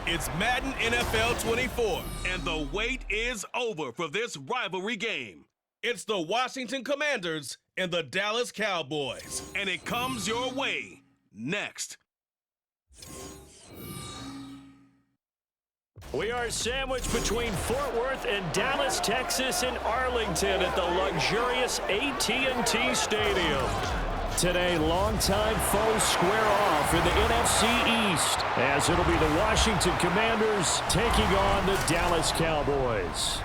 It's Madden NFL 24, and the wait is over for this rivalry game. It's the Washington Commanders and the Dallas Cowboys, and it comes your way next. We are sandwiched between Fort Worth and Dallas, Texas, and Arlington at the luxurious AT&T Stadium. Today, longtime foes square off in the NFC East, as it'll be the Washington Commanders taking on the Dallas Cowboys.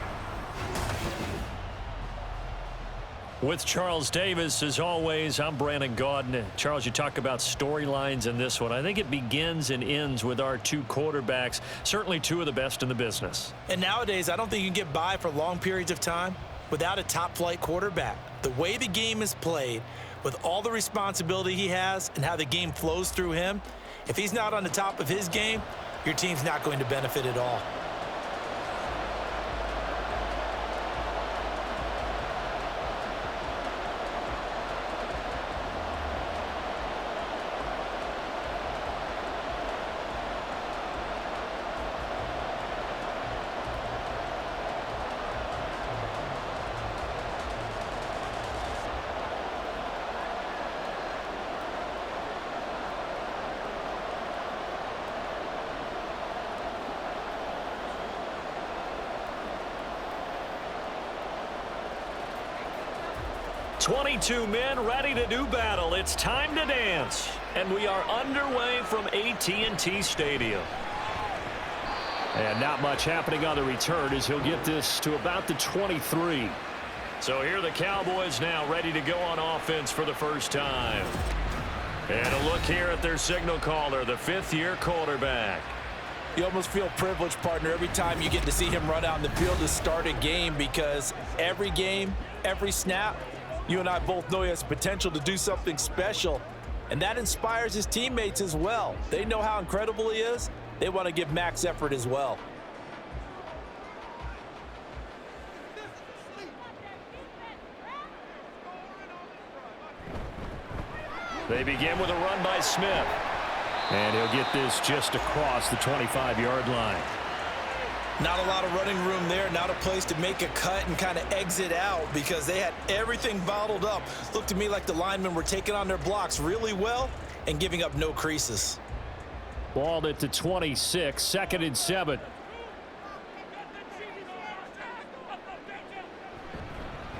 With Charles Davis, as always, I'm Brandon Gaudin. Charles, you talk about storylines in this one. I think it begins and ends with our two quarterbacks, certainly two of the best in the business. And nowadays, I don't think you can get by for long periods of time without a top-flight quarterback. The way the game is played, with all the responsibility he has and how the game flows through him, if he's not on the top of his game, your team's not going to benefit at all. "22 men ready to do battle. It's time to dance." And we are underway from AT&T Stadium. And not much happening on the return as he'll get this to about the 23. So here are the Cowboys now ready to go on offense for the first time. And a look here at their signal caller, the fifth-year quarterback. You almost feel privileged, partner, every time you get to see him run out in the field to start a game, because every game, every snap, you and I both know he has potential to do something special, and that inspires his teammates as well. They know how incredible he is. They want to give max effort as well. They begin with a run by Smith. And he'll get this just across the 25-yard line. Not a lot of running room there, not a place to make a cut and kind of exit out, because they had everything bottled up. Looked to me like the linemen were taking on their blocks really well and giving up no creases. Balled at the 26, 2nd and 7.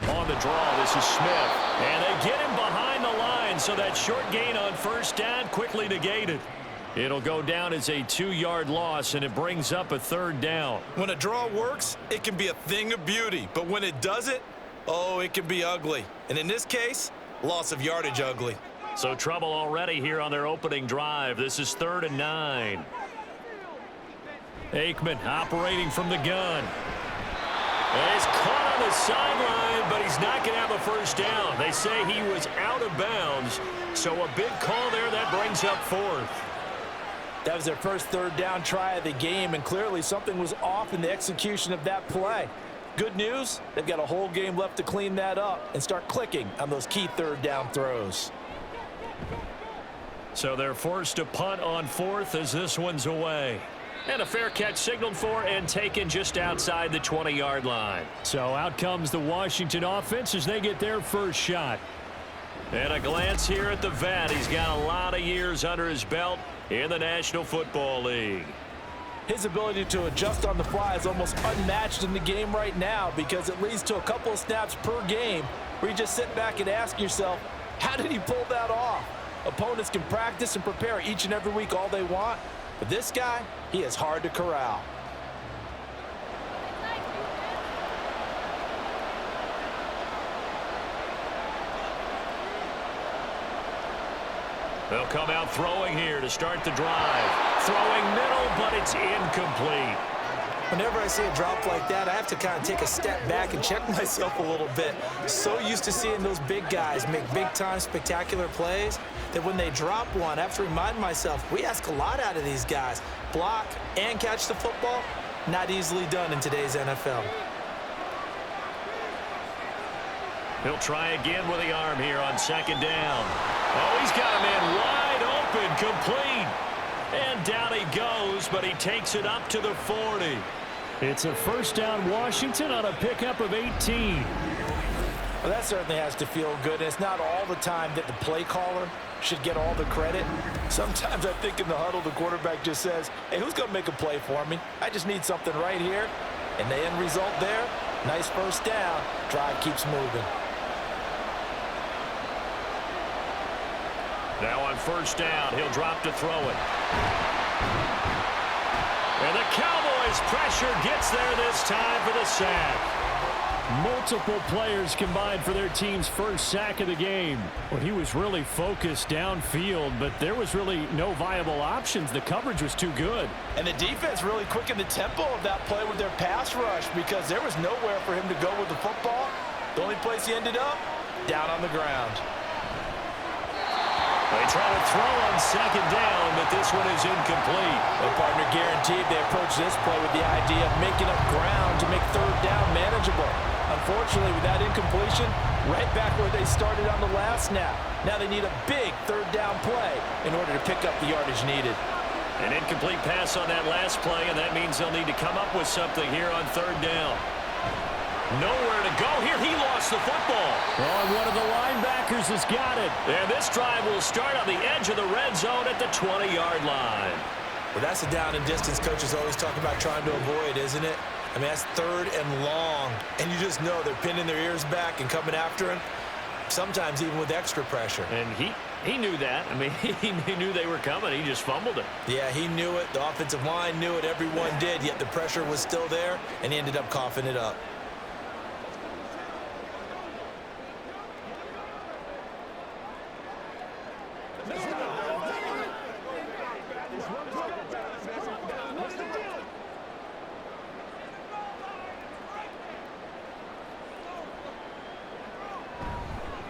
On the draw, this is Smith. And they get him behind the line, so that short gain on first down quickly negated. It'll go down as a 2-yard loss, and it brings up a 3rd down. When a draw works, it can be a thing of beauty. But when it doesn't, oh, it can be ugly. And in this case, loss of yardage ugly. So trouble already here on their opening drive. This is 3rd and 9. Aikman operating from the gun. And he's caught on the sideline, but he's not going to have a first down. They say he was out of bounds. So a big call there that brings up 4th. That was their first 3rd down try of the game, and clearly something was off in the execution of that play. Good news, they've got a whole game left to clean that up and start clicking on those key 3rd down throws. So they're forced to punt on 4th as this one's away. And a fair catch signaled for and taken just outside the 20-yard line. So out comes the Washington offense as they get their first shot. And a glance here at the vet. He's got a lot of years under his belt in the National Football League. His ability to adjust on the fly is almost unmatched in the game right now, because it leads to a couple of snaps per game where you just sit back and ask yourself, how did he pull that off? Opponents can practice and prepare each and every week all they want, but this guy, he is hard to corral. They'll come out throwing here to start the drive. Throwing middle, but it's incomplete. Whenever I see a drop like that, I have to kind of take a step back and check myself a little bit. So used to seeing those big guys make big-time spectacular plays that when they drop one, I have to remind myself, we ask a lot out of these guys. Block and catch the football, not easily done in today's NFL. He'll try again with the arm here on 2nd down. Oh, he's got a man wide open, complete. And down he goes, but he takes it up to the 40. It's a first down Washington on a pickup of 18. Well, that certainly has to feel good. And it's not all the time that the play caller should get all the credit. Sometimes I think in the huddle, the quarterback just says, hey, who's going to make a play for me? I just need something right here. And the end result there, nice first down. Drive keeps moving. Now on first down, he'll drop to throw it. And the Cowboys pressure gets there this time for the sack. Multiple players combined for their team's first sack of the game. Well, he was really focused downfield, but there was really no viable options. The coverage was too good. And the defense really quickened the tempo of that play with their pass rush because there was nowhere for him to go with the football. The only place he ended up, down on the ground. They try to throw on second down, but this one is incomplete. The partner guaranteed they approached this play with the idea of making up ground to make third down manageable. Unfortunately, with that incompletion, right back where they started on the last snap. Now they need a big third down play in order to pick up the yardage needed. An incomplete pass on that last play, and that means they'll need to come up with something here on third down. Nowhere to go here. He lost the football. Oh, and one of the linebackers has got it. And this drive will start on the edge of the red zone at the 20-yard line. Well, that's the down and distance coaches always talk about trying to avoid, isn't it? I mean, that's third and long. And you just know they're pinning their ears back and coming after him, sometimes even with extra pressure. And he knew that. I mean, he knew they were coming. He just fumbled it. Yeah, he knew it. The offensive line knew it. Everyone did, yet the pressure was still there, and he ended up coughing it up.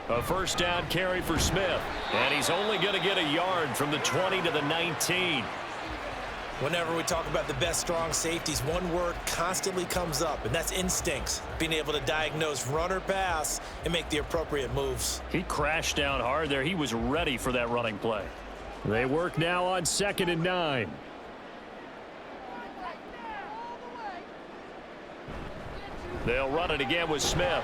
A first down carry for Smith. And he's only going to get a yard from the 20 to the 19. Whenever we talk about the best strong safeties, one word constantly comes up, and that's instincts. Being able to diagnose run or pass and make the appropriate moves. He crashed down hard there. He was ready for that running play. They work now on 2nd and 9. They'll run it again with Smith.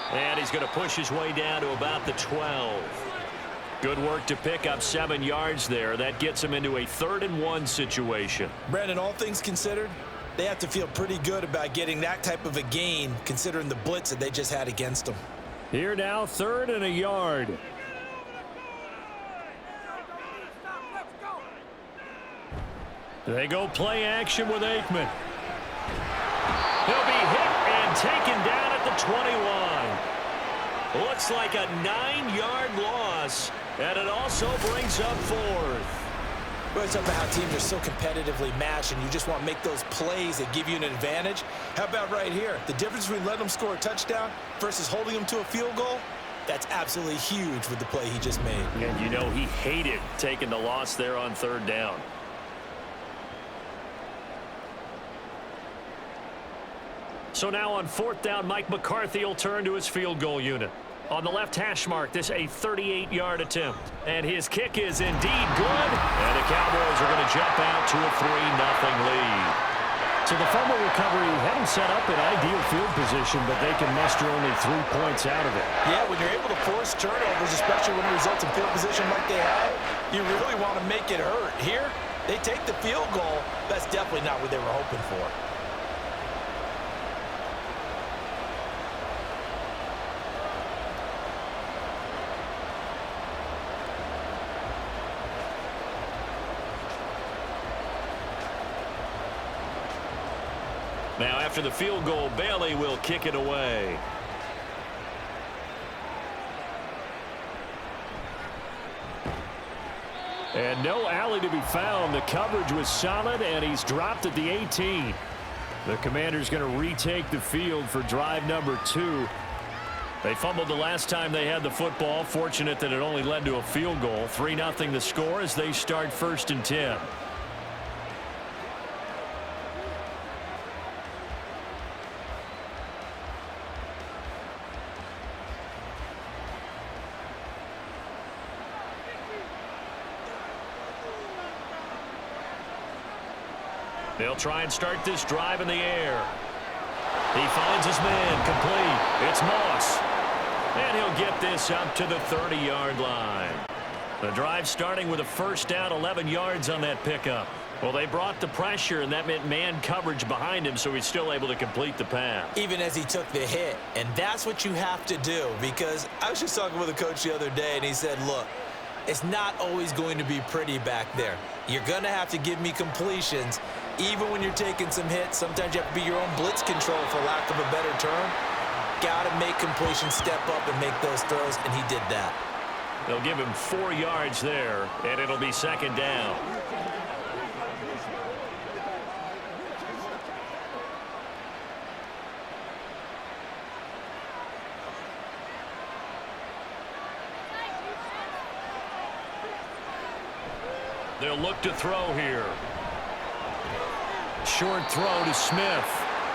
And he's going to push his way down to about the 12. Good work to pick up 7 yards there. That gets him into a 3rd and 1 situation. Brandon, all things considered, they have to feel pretty good about getting that type of a gain considering the blitz that they just had against them. Here now, 3rd and a yard. They go play action with Aikman. He'll be hit and taken down at the 21. Looks like a 9-yard loss, and it also brings up 4th. Well, it's about how teams are so competitively matched, and you just want to make those plays that give you an advantage. How about right here? The difference between letting them score a touchdown versus holding them to a field goal, that's absolutely huge with the play he just made. And you know he hated taking the loss there on 3rd down. So now on 4th down, Mike McCarthy will turn to his field goal unit. On the left hash mark, this a 38-yard attempt. And his kick is indeed good. And the Cowboys are going to jump out to a 3-0 lead. So the fumble recovery had him set up in ideal field position, but they can muster only 3 points out of it. Yeah, when you're able to force turnovers, especially when it results in field position like they had, you really want to make it hurt. Here, they take the field goal. That's definitely not what they were hoping for. Now after the field goal, Bailey will kick it away. And no alley to be found. The coverage was solid, and he's dropped at the 18. The Commanders going to retake the field for drive number 2. They fumbled the last time they had the football. Fortunate that it only led to a field goal. 3-0 the score as they start 1st and 10. They'll try and start this drive in the air. He finds his man, complete. It's Moss. And he'll get this up to the 30-yard line. The drive starting with a first down, 11 yards on that pickup. Well, they brought the pressure, and that meant man coverage behind him, so he's still able to complete the pass. Even as he took the hit, and that's what you have to do, because I was just talking with a coach the other day, and he said, look, it's not always going to be pretty back there. You're going to have to give me completions. Even when you're taking some hits, sometimes you have to be your own blitz control, for lack of a better term. Got to make completions, step up, and make those throws, and he did that. They'll give him 4 yards there, and it'll be second down. They'll look to throw here. Short throw to Smith.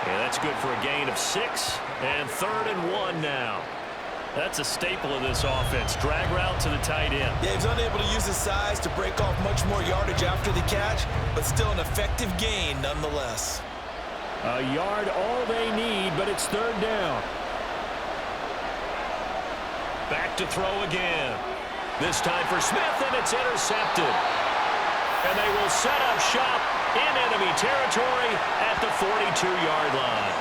Yeah, that's good for a gain of 6. And 3rd and 1 now. That's a staple of this offense. Drag route to the tight end. Yeah, he's unable to use his size to break off much more yardage after the catch, but still an effective gain nonetheless. A yard all they need, but it's 3rd down. Back to throw again. This time for Smith, and it's intercepted. And they will set up shop in enemy territory at the 42-yard line.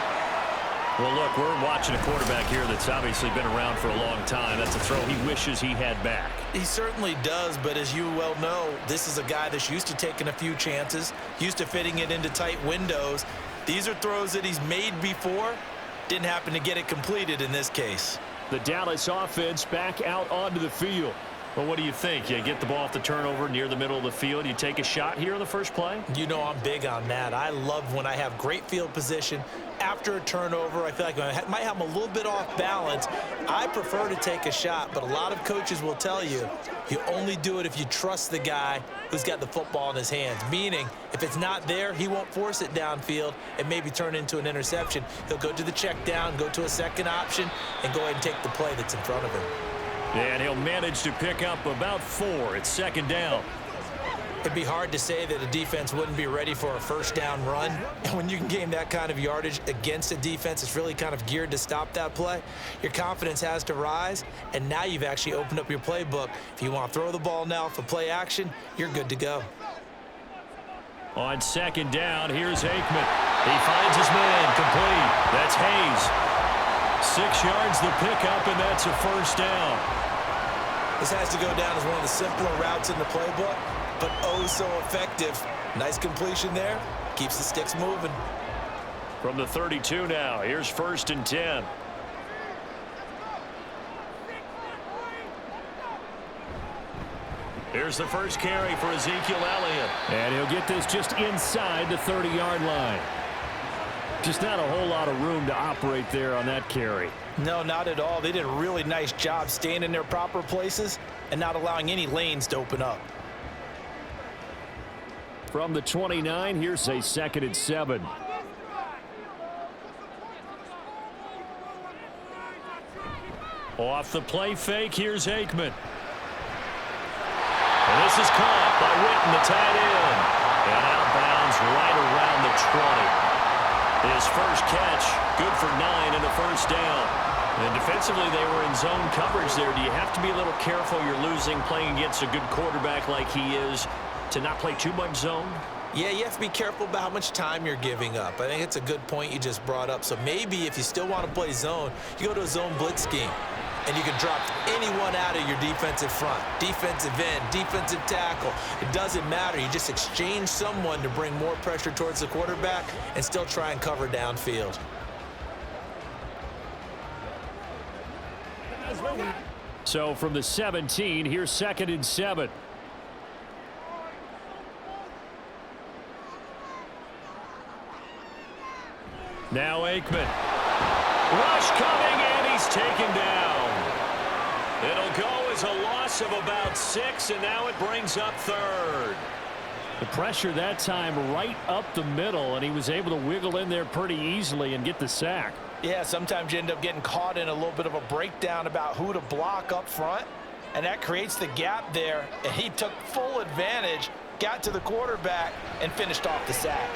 Well, look, we're watching a quarterback here that's obviously been around for a long time. That's a throw he wishes he had back. He certainly does, but as you well know, this is a guy that's used to taking a few chances, used to fitting it into tight windows. These are throws that he's made before. Didn't happen to get it completed in this case. The Dallas offense back out onto the field. Well, what do you think? You get the ball off the turnover near the middle of the field. You take a shot here on the first play? You know I'm big on that. I love when I have great field position. After a turnover, I feel like I might have them a little bit off balance. I prefer to take a shot, but a lot of coaches will tell you, you only do it if you trust the guy who's got the football in his hands. Meaning, if it's not there, he won't force it downfield and maybe turn into an interception. He'll go to the check down, go to a second option, and go ahead and take the play that's in front of him. And he'll manage to pick up about 4. It's second down. It'd be hard to say that a defense wouldn't be ready for a first down run. And when you can gain that kind of yardage against a defense, it's really kind of geared to stop that play. Your confidence has to rise, and now you've actually opened up your playbook. If you want to throw the ball now for play action, you're good to go. On second down, here's Aikman. He finds his man, complete. That's Hayes. 6 yards the pickup, and that's a first down. This has to go down as one of the simpler routes in the playbook, but oh so effective. Nice completion there. Keeps the sticks moving. From the 32 now, here's 1st and 10. Here's the first carry for Ezekiel Elliott. And he'll get this just inside the 30-yard line. Just not a whole lot of room to operate there on that carry. No, not at all. They did a really nice job staying in their proper places and not allowing any lanes to open up. From the 29, here's a 2nd and 7. Off the play fake, here's Aikman. And this is caught by Witten, the tight end. And outbounds right around the 20. His first catch, good for 9 and a first down. And defensively, they were in zone coverage there. Do you have to be a little careful? You're losing, playing against a good quarterback like he is, to not play too much zone? Yeah, you have to be careful about how much time you're giving up. I think it's a good point you just brought up. So maybe if you still want to play zone, you go to a zone blitz scheme. And you can drop anyone out of your defensive front, defensive end, defensive tackle. It doesn't matter. You just exchange someone to bring more pressure towards the quarterback and still try and cover downfield. So from the 17, here's 2nd and 7. Now Aikman. Rush coming, and he's taken down. It'll go as a loss of about 6, and now it brings up 3rd. The pressure that time right up the middle, and he was able to wiggle in there pretty easily and get the sack. Yeah, sometimes you end up getting caught in a little bit of a breakdown about who to block up front, and that creates the gap there, and he took full advantage, got to the quarterback, and finished off the sack.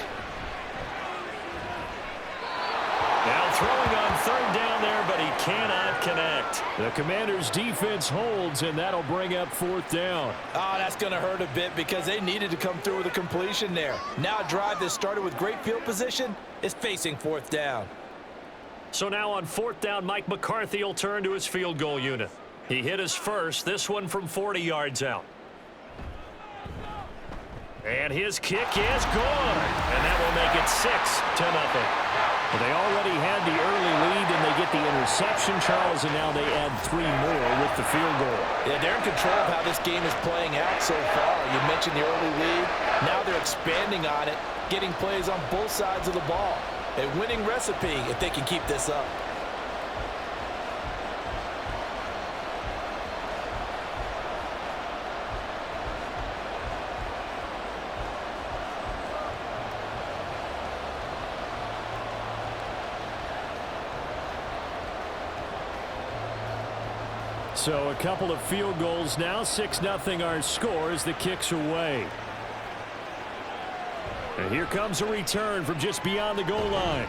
throwing on third down there, but he cannot connect. The Commanders' defense holds, and that'll bring up fourth down. Oh, that's going to hurt a bit because they needed to come through with a completion there. Now a drive that started with great field position is facing fourth down. So now on fourth down, Mike McCarthy will turn to his field goal unit. He hit his first, this one from 40 yards out. And his kick is good. And that will make it 6-0. Well, they already had the early lead, and they get the interception, Charles, and now they add 3 more with the field goal. Yeah, they're in control of how this game is playing out so far. You mentioned the early lead. Now they're expanding on it, getting plays on both sides of the ball. A winning recipe if they can keep this up. So a couple of field goals now. 6-0 our score as the kick's away. And here comes a return from just beyond the goal line.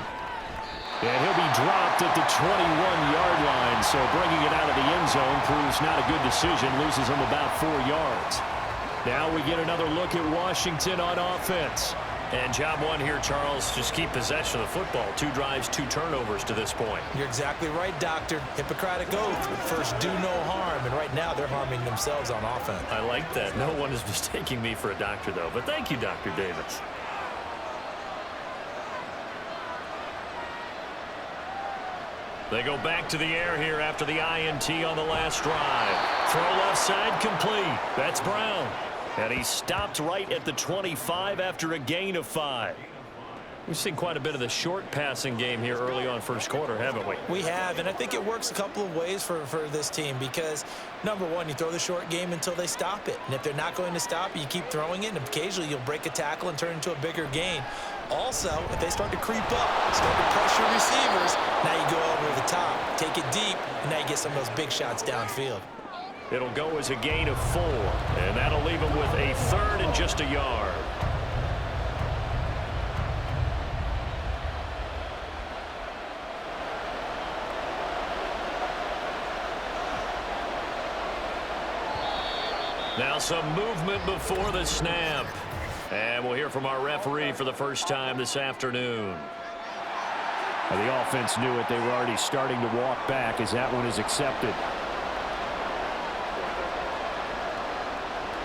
And he'll be dropped at the 21-yard line. So bringing it out of the end zone proves not a good decision. Loses him about 4 yards. Now we get another look at Washington on offense. And job one here, Charles, just keep possession of the football. 2 drives, 2 turnovers to this point. You're exactly right, Doctor. Hippocratic oath. First, do no harm. And right now, they're harming themselves on offense. I like that. No one is mistaking me for a doctor, though. But thank you, Dr. Davis. They go back to the air here after the INT on the last drive. Throw left side complete. That's Brown. And he stopped right at the 25 after a gain of 5. We've seen quite a bit of the short passing game here early on first quarter, haven't we? We have, and I think it works a couple of ways for this team because, number one, you throw the short game until they stop it. And if they're not going to stop it, you keep throwing it, and occasionally you'll break a tackle and turn into a bigger gain. Also, if they start to creep up, start to pressure receivers, now you go over the top, take it deep, and now you get some of those big shots downfield. It'll go as a gain of 4, and that'll leave him with a 3rd and just a yard. Now some movement before the snap. And we'll hear from our referee for the first time this afternoon. Well, the offense knew it. They were already starting to walk back as that one is accepted.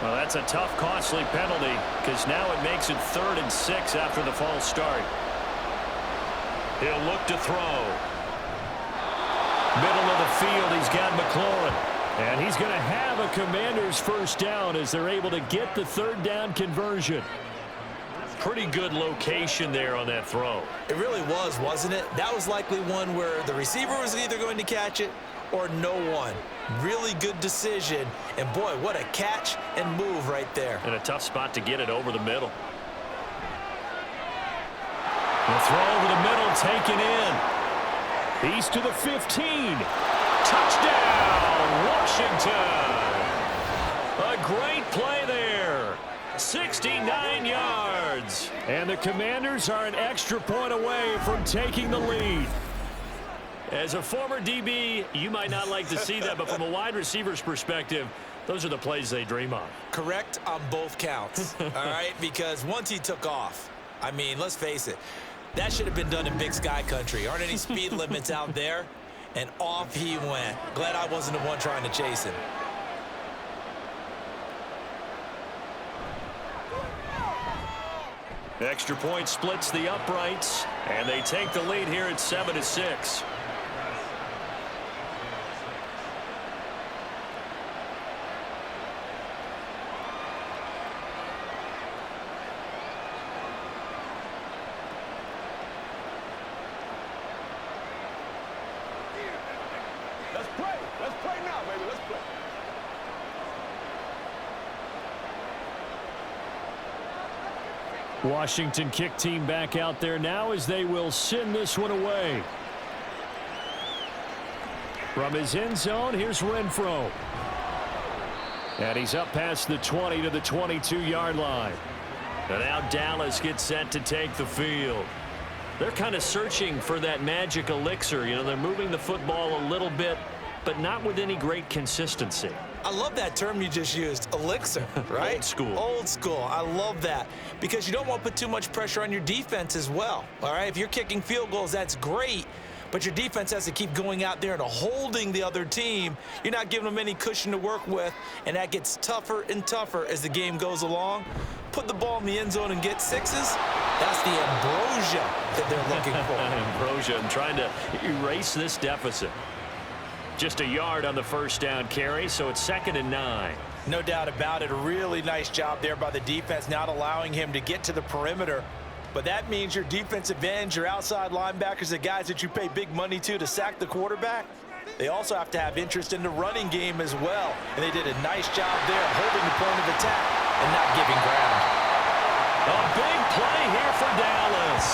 Well, that's a tough, costly penalty because now it makes it 3rd and 6 after the false start. He'll look to throw. Middle of the field, he's got McLaurin. And he's going to have a Commanders first down as they're able to get the 3rd down conversion. Pretty good location there on that throw. It really was, wasn't it? That was likely one where the receiver was either going to catch it or no one. Really good decision. And, boy, what a catch and move right there. And a tough spot to get it over the middle. The throw over the middle taken in. He's to the 15. Touchdown, Washington. A great play there. 69 yards. And the Commanders are an extra point away from taking the lead. As a former DB, you might not like to see that, but from a wide receiver's perspective, those are the plays they dream of. Correct on both counts, all right? Because once he took off, I mean, let's face it, that should have been done in Big Sky country. Aren't any speed limits out there? And off he went. Glad I wasn't the one trying to chase him. Extra point splits the uprights, and they take the lead here at 7-6. Let's play now, baby. Let's play. Washington kick team back out there now as they will send this one away. From his end zone, here's Renfro. And he's up past the 20 to the 22-yard line. And now Dallas gets set to take the field. They're kind of searching for that magic elixir. You know, they're moving the football a little bit, but not with any great consistency. I love that term you just used, elixir, right? Old school. Old school. I love that because you don't want to put too much pressure on your defense as well, all right? If you're kicking field goals, that's great, but your defense has to keep going out there and holding the other team. You're not giving them any cushion to work with, and that gets tougher and tougher as the game goes along. Put the ball in the end zone and get sixes. That's the ambrosia that they're looking for. Ambrosia, and trying to erase this deficit. Just a yard on the first down carry, so it's 2nd and 9. No doubt about it. A really nice job there by the defense, not allowing him to get to the perimeter. But that means your defensive ends, your outside linebackers, the guys that you pay big money to sack the quarterback, they also have to have interest in the running game as well. And they did a nice job there holding the point of attack and not giving ground. A big play here for Dallas.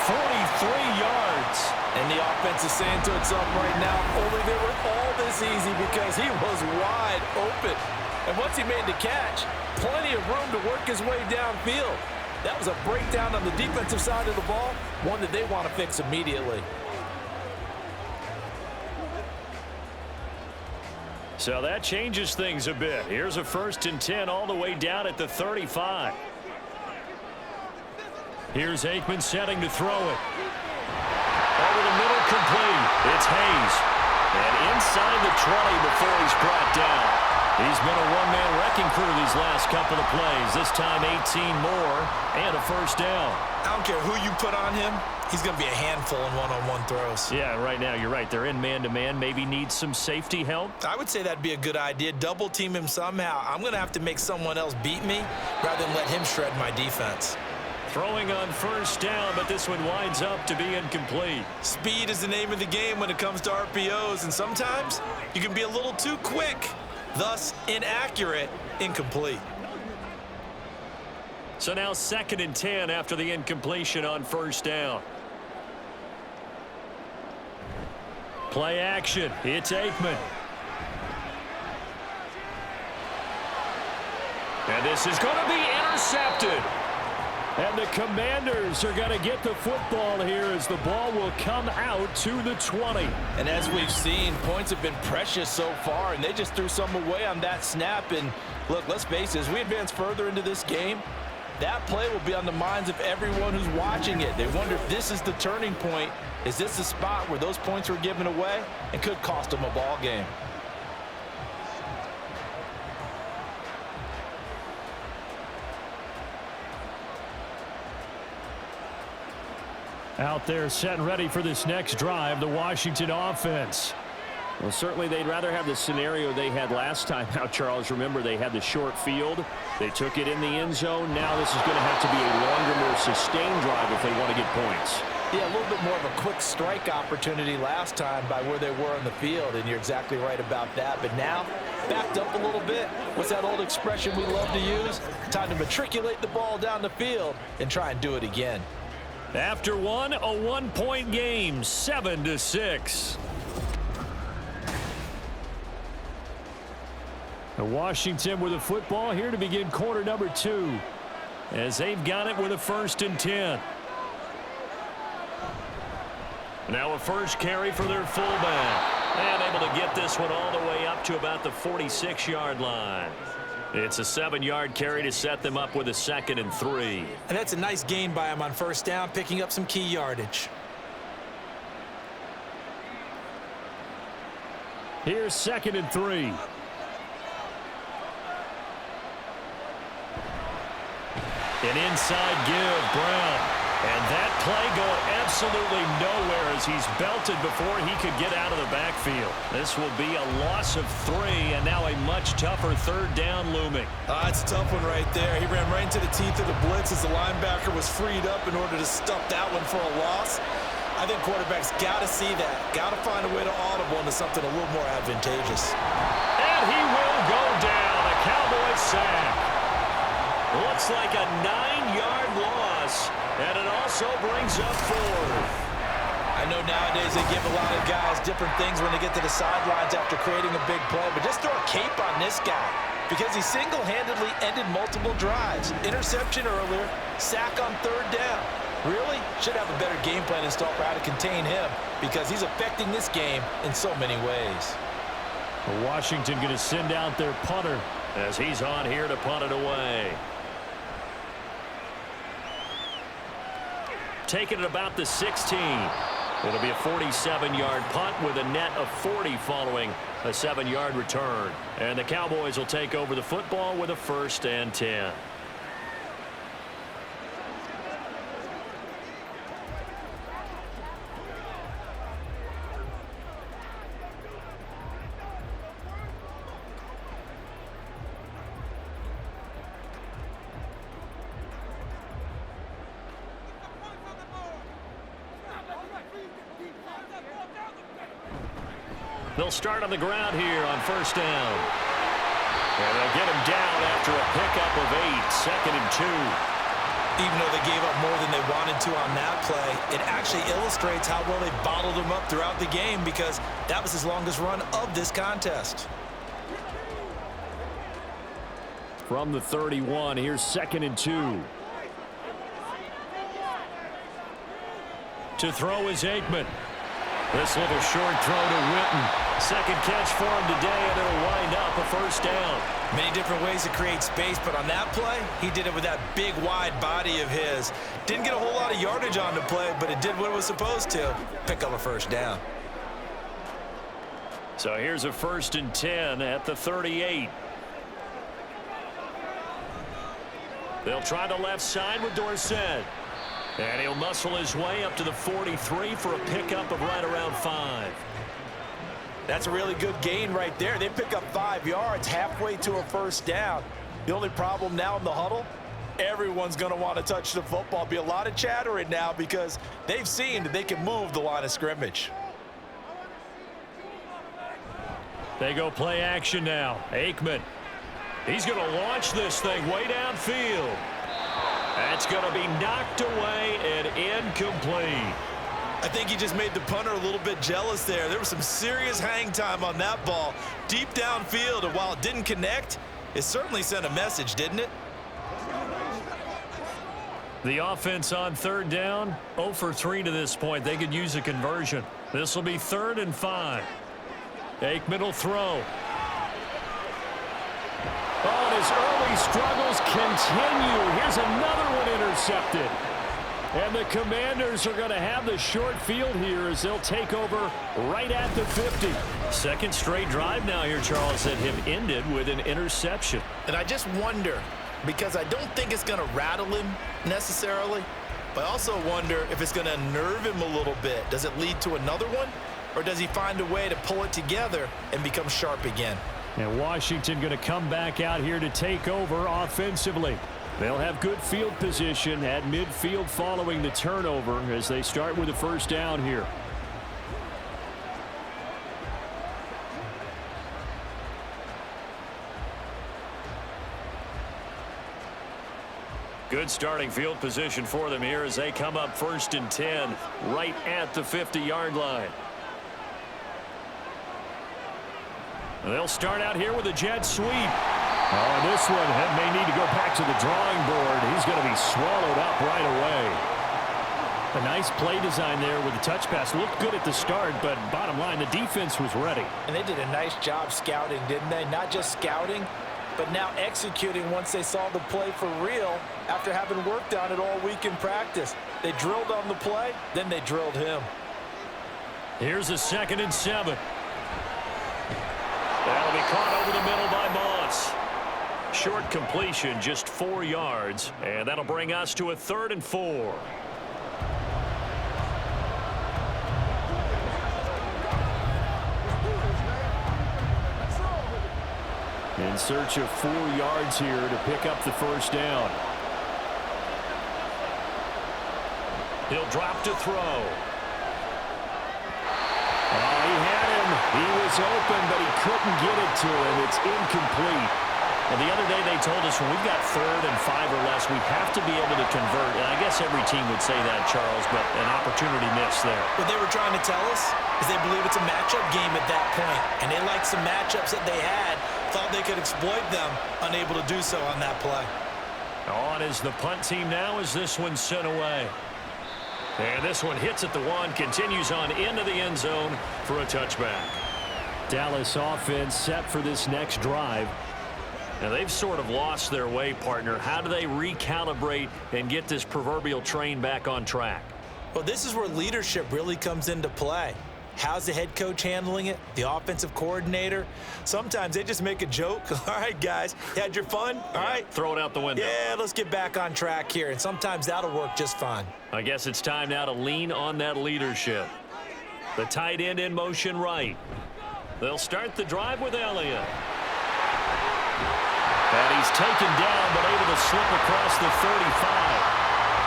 43 yards. And the offense is saying to itself right now, only they were all this easy because he was wide open. And once he made the catch, plenty of room to work his way downfield. That was a breakdown on the defensive side of the ball, one that they want to fix immediately. So that changes things a bit. Here's a 1st and 10 all the way down at the 35. Here's Aikman setting to throw it. Over the middle, complete. It's Hayes. And inside the 20 before he's brought down. He's been a one-man wrecking crew these last couple of plays. This time 18 more and a first down. I don't care who you put on him. He's going to be a handful in one-on-one throws. Yeah, right now, you're right. They're in man-to-man. Maybe need some safety help. I would say that'd be a good idea. Double team him somehow. I'm going to have to make someone else beat me rather than let him shred my defense. Throwing on first down, but this one winds up to be incomplete. Speed is the name of the game when it comes to RPOs, and sometimes you can be a little too quick, thus inaccurate, incomplete. So now 2nd and 10 after the incompletion on first down. Play action. It's Aikman. And this is going to be intercepted. And the Commanders are going to get the football here as the ball will come out to the 20. And as we've seen, points have been precious so far, and they just threw some away on that snap. And look, let's face it, as we advance further into this game, that play will be on the minds of everyone who's watching it. They wonder if this is the turning point. Is this the spot where those points were given away and could cost them a ball game? Out there set and ready for this next drive, the Washington offense. Well, certainly they'd rather have the scenario they had last time out, Charles. Remember, they had the short field. They took it in the end zone. Now this is going to have to be a longer, more sustained drive if they want to get points. Yeah, a little bit more of a quick strike opportunity last time by where they were on the field, and you're exactly right about that. But now, backed up a little bit. What's that old expression we love to use? Time to matriculate the ball down the field and try and do it again. After one, a 1-point game, 7-6. Washington with the football here to begin quarter number 2. As they've got it with a 1st and 10. Now a first carry for their fullback. And able to get this one all the way up to about the 46-yard line. It's a 7-yard carry to set them up with a 2nd and 3. And that's a nice gain by him on first down, picking up some key yardage. Here's 2nd and 3. An inside give, Brown. And that play going absolutely nowhere as he's belted before he could get out of the backfield. This will be a loss of 3, and now a much tougher 3rd down looming. That's a tough one right there. He ran right into the teeth of the blitz as the linebacker was freed up in order to stuff that one for a loss. I think quarterbacks got to see that. Got to find a way to audible into something a little more advantageous. And he will go down. A Cowboys sack. Looks like a 9-yard loss. And it also brings up 4th. I know nowadays they give a lot of guys different things when they get to the sidelines after creating a big play, but just throw a cape on this guy because he single-handedly ended multiple drives. Interception earlier, sack on 3rd down. Really should have a better game plan installed for how to contain him because he's affecting this game in so many ways. Washington going to send out their punter as he's on here to punt it away. Taking it about the 16. It'll be a 47-yard punt with a net of 40 following a 7-yard return. And the Cowboys will take over the football with a 1st and 10. They'll start on the ground here on 1st down. And they'll get him down after a pickup of 8, 2nd and 2. Even though they gave up more than they wanted to on that play, it actually illustrates how well they bottled him up throughout the game because that was his longest run of this contest. From the 31, here's 2nd and 2. To throw is Aikman. This little short throw to Witten. 2nd catch for him today, and it'll wind up a 1st down. Many different ways to create space, but on that play, he did it with that big, wide body of his. Didn't get a whole lot of yardage on the play, but it did what it was supposed to. Pick up a 1st down. So here's a 1st and 10 at the 38. They'll try the left side with Dorsett. And he'll muscle his way up to the 43 for a pickup of right around 5. That's a really good gain right there. They pick up 5 yards halfway to a 1st down. The only problem now in the huddle, everyone's going to want to touch the football. Be a lot of chattering now because they've seen that they can move the line of scrimmage. They go play action now. Aikman. He's going to launch this thing way downfield. That's going to be knocked away and incomplete. I think he just made the punter a little bit jealous there. There was some serious hang time on that ball deep downfield, and while it didn't connect, it certainly sent a message, didn't it? The offense on 3rd down, 0 for 3 to this point. They could use a conversion. This will be 3rd and 5. Aikman will throw. Oh, and his early struggles continue. Here's another one intercepted. And the Commanders are going to have the short field here as they'll take over right at the 50. 2nd straight drive now here, Charles, that have ended with an interception. And I just wonder, because I don't think it's going to rattle him necessarily, but I also wonder if it's going to unnerve him a little bit. Does it lead to another one? Or does he find a way to pull it together and become sharp again? And Washington going to come back out here to take over offensively. They'll have good field position at midfield following the turnover as they start with a 1st down here. Good starting field position for them here as they come up 1st and 10 right at the 50-yard line. They'll start out here with a jet sweep. Oh, and this one may need to go back to the drawing board. He's going to be swallowed up right away. A nice play design there with the touch pass. Looked good at the start, but bottom line, the defense was ready. And they did a nice job scouting, didn't they? Not just scouting, but now executing once they saw the play for real after having worked on it all week in practice. They drilled on the play, then they drilled him. Here's a 2nd and 7. That'll be caught over the middle by Moss. Short completion, just 4 yards, and that'll bring us to a 3rd and 4. In search of 4 yards here to pick up the 1st down. He'll drop to throw. He had him. He was open, but he couldn't get it to him. It's incomplete. And the other day they told us when we've got 3rd and 5 or less, we have to be able to convert. And I guess every team would say that, Charles, but an opportunity missed there. What they were trying to tell us is they believe it's a matchup game at that point. And they liked some matchups that they had, thought they could exploit them, unable to do so on that play. On is the punt team now as this one's sent away. And this one hits at the 1, continues on into the end zone for a touchback. Dallas offense set for this next drive. Now they've sort of lost their way, partner. How do they recalibrate and get this proverbial train back on track? Well, this is where leadership really comes into play. How's the head coach handling it? The offensive coordinator? Sometimes they just make a joke. All right, guys, you had your fun? All right. Throw it out the window. Yeah, let's get back on track here. And sometimes that'll work just fine. I guess it's time now to lean on that leadership. The tight end in motion right. They'll start the drive with Elliott. And he's taken down but able to slip across the 35.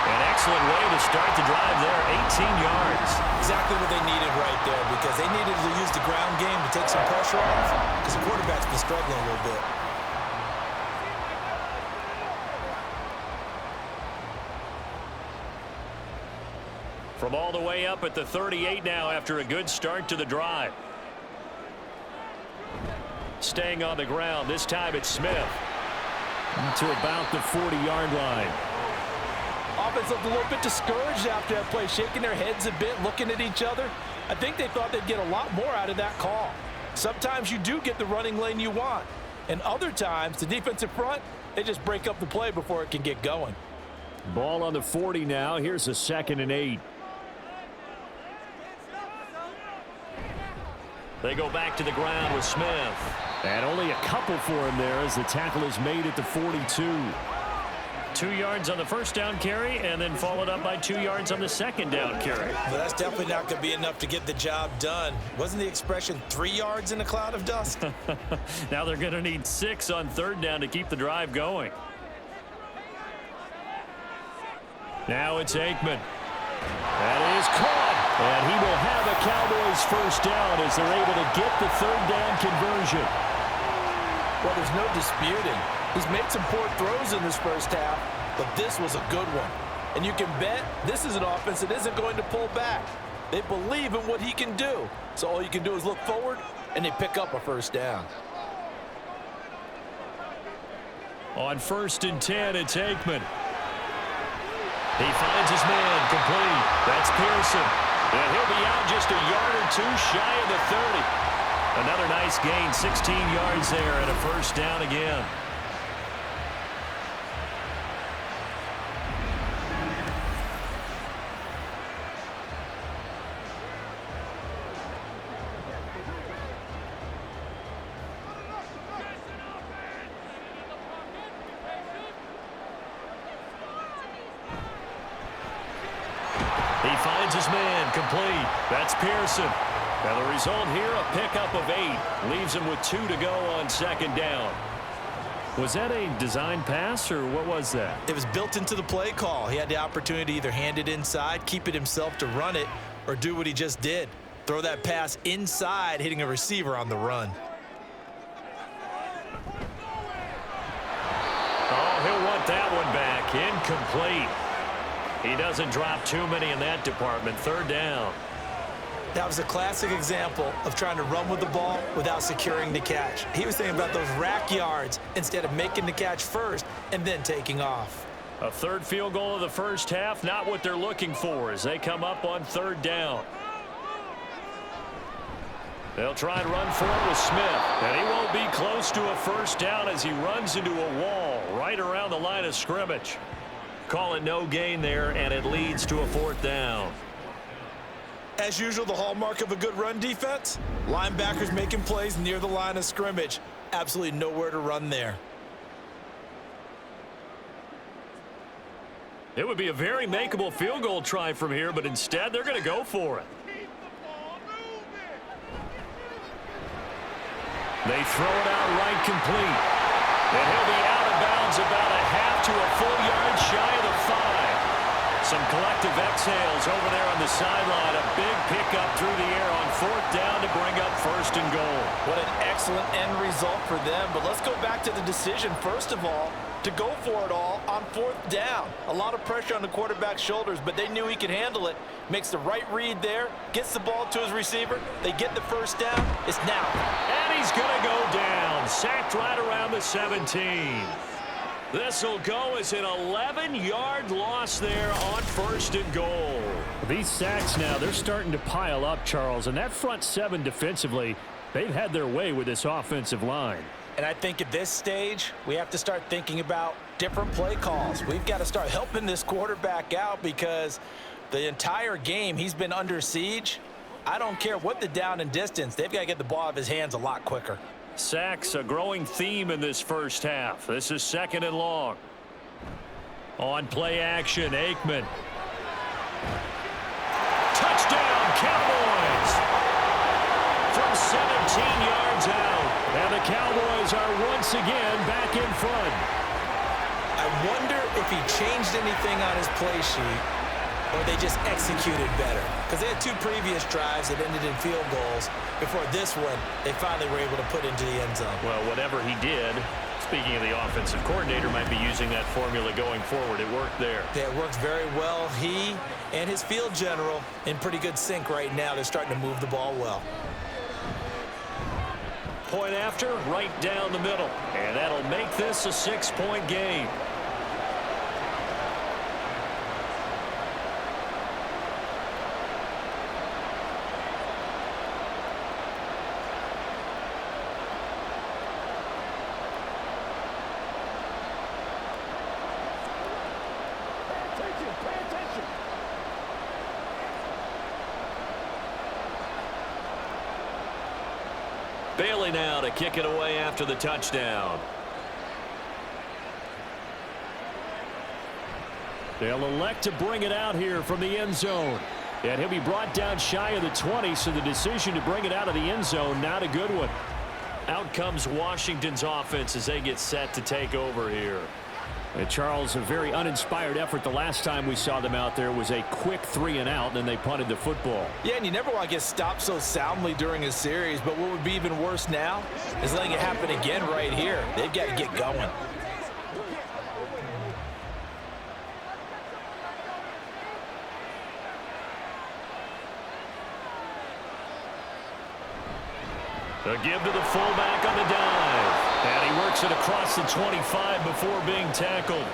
An excellent way to start the drive there, 18 yards. Exactly what they needed right there, because they needed to use the ground game to take some pressure off, because the quarterback's been struggling a little bit. From all the way up at the 38 now after a good start to the drive. Staying on the ground, this time it's Smith. To about the 40-yard line. Offense looked a little bit discouraged after that play, shaking their heads a bit, looking at each other. I think they thought they'd get a lot more out of that call. Sometimes you do get the running lane you want, and other times the defensive front, they just break up the play before it can get going. Ball on the 40 now. Here's a 2nd and 8. They go back to the ground with Smith. And only a couple for him there as the tackle is made at the 42. 2 yards on the first down carry, and then followed up by 2 yards on the second down carry. Well, that's definitely not going to be enough to get the job done. Wasn't the expression 3 yards in a cloud of dust? Now they're going to need 6 on third down to keep the drive going. Now it's Aikman. That is caught. And he will have a Cowboys first down as they're able to get the third down conversion. Well, there's no disputing. He's made some poor throws in this first half, but this was a good one. And you can bet this is an offense that isn't going to pull back. They believe in what he can do. So all you can do is look forward, and they pick up a first down. On 1st and 10, it's Aikman. He finds his man complete. That's Pearson. And he'll be out just a yard or 2 shy of the 30. Another nice gain, 16 yards there, and a first down again. He finds his man complete. That's Pearson. Now the result here, a pickup of 8. Leaves him with 2 to go on second down. Was that a design pass, or what was that? It was built into the play call. He had the opportunity to either hand it inside, keep it himself to run it, or do what he just did. Throw that pass inside, hitting a receiver on the run. Oh, he'll want that one back. Incomplete. He doesn't drop too many in that department. Third down. That was a classic example of trying to run with the ball without securing the catch. He was thinking about those rack yards instead of making the catch first and then taking off. A third field goal of the first half, not what they're looking for as they come up on third down. They'll try and run for it with Smith, and he won't be close to a first down as he runs into a wall right around the line of scrimmage. Call it no gain there, and it leads to a fourth down. As usual, the hallmark of a good run defense, linebackers making plays near the line of scrimmage. Absolutely nowhere to run there. It would be a very makeable field goal try from here, but instead they're going to go for it. They throw it out right complete. And he'll be out of bounds about a half to a full yard shy of the 5. Some collective exhales over there on the sideline. A big pickup through the air on fourth down to bring up first and goal. What an excellent end result for them. But let's go back to the decision, first of all, to go for it all on fourth down. A lot of pressure on the quarterback's shoulders, but they knew he could handle it. Makes the right read there, gets the ball to his receiver. They get the first down. It's now. And he's going to go down. Sacked right around the 17. This will go as an 11-yard loss there on 1st and goal. These sacks now, they're starting to pile up, Charles. And that front seven defensively, they've had their way with this offensive line. And I think at this stage, we have to start thinking about different play calls. We've got to start helping this quarterback out because the entire game he's been under siege. I don't care what the down and distance. They've got to get the ball out of his hands a lot quicker. Sacks, a growing theme in this first half. This is 2nd and long. On play action, Aikman. Touchdown, Cowboys! From 17 yards out. And the Cowboys are once again back in front. I wonder if he changed anything on his play sheet or they just executed better. Because they had 2 previous drives that ended in field goals. Before this one, they finally were able to put into the end zone. Well, whatever he did, speaking of the offensive coordinator, might be using that formula going forward. It worked there. Yeah, it works very well. He and his field general in pretty good sync right now. They're starting to move the ball well. Point after, right down the middle. And that'll make this a 6-point game. Bailey now to kick it away after the touchdown. They'll elect to bring it out here from the end zone. And he'll be brought down shy of the 20, so the decision to bring it out of the end zone, not a good one. Out comes Washington's offense as they get set to take over here. And Charles, a very uninspired effort the last time we saw them out there was a quick 3-and-out, and then they punted the football. Yeah, and you never want to get stopped so soundly during a series, but what would be even worse now is letting it happen again right here. They've got to get going. The give to the fullback on the dive. And he works it across the 25 before being tackled.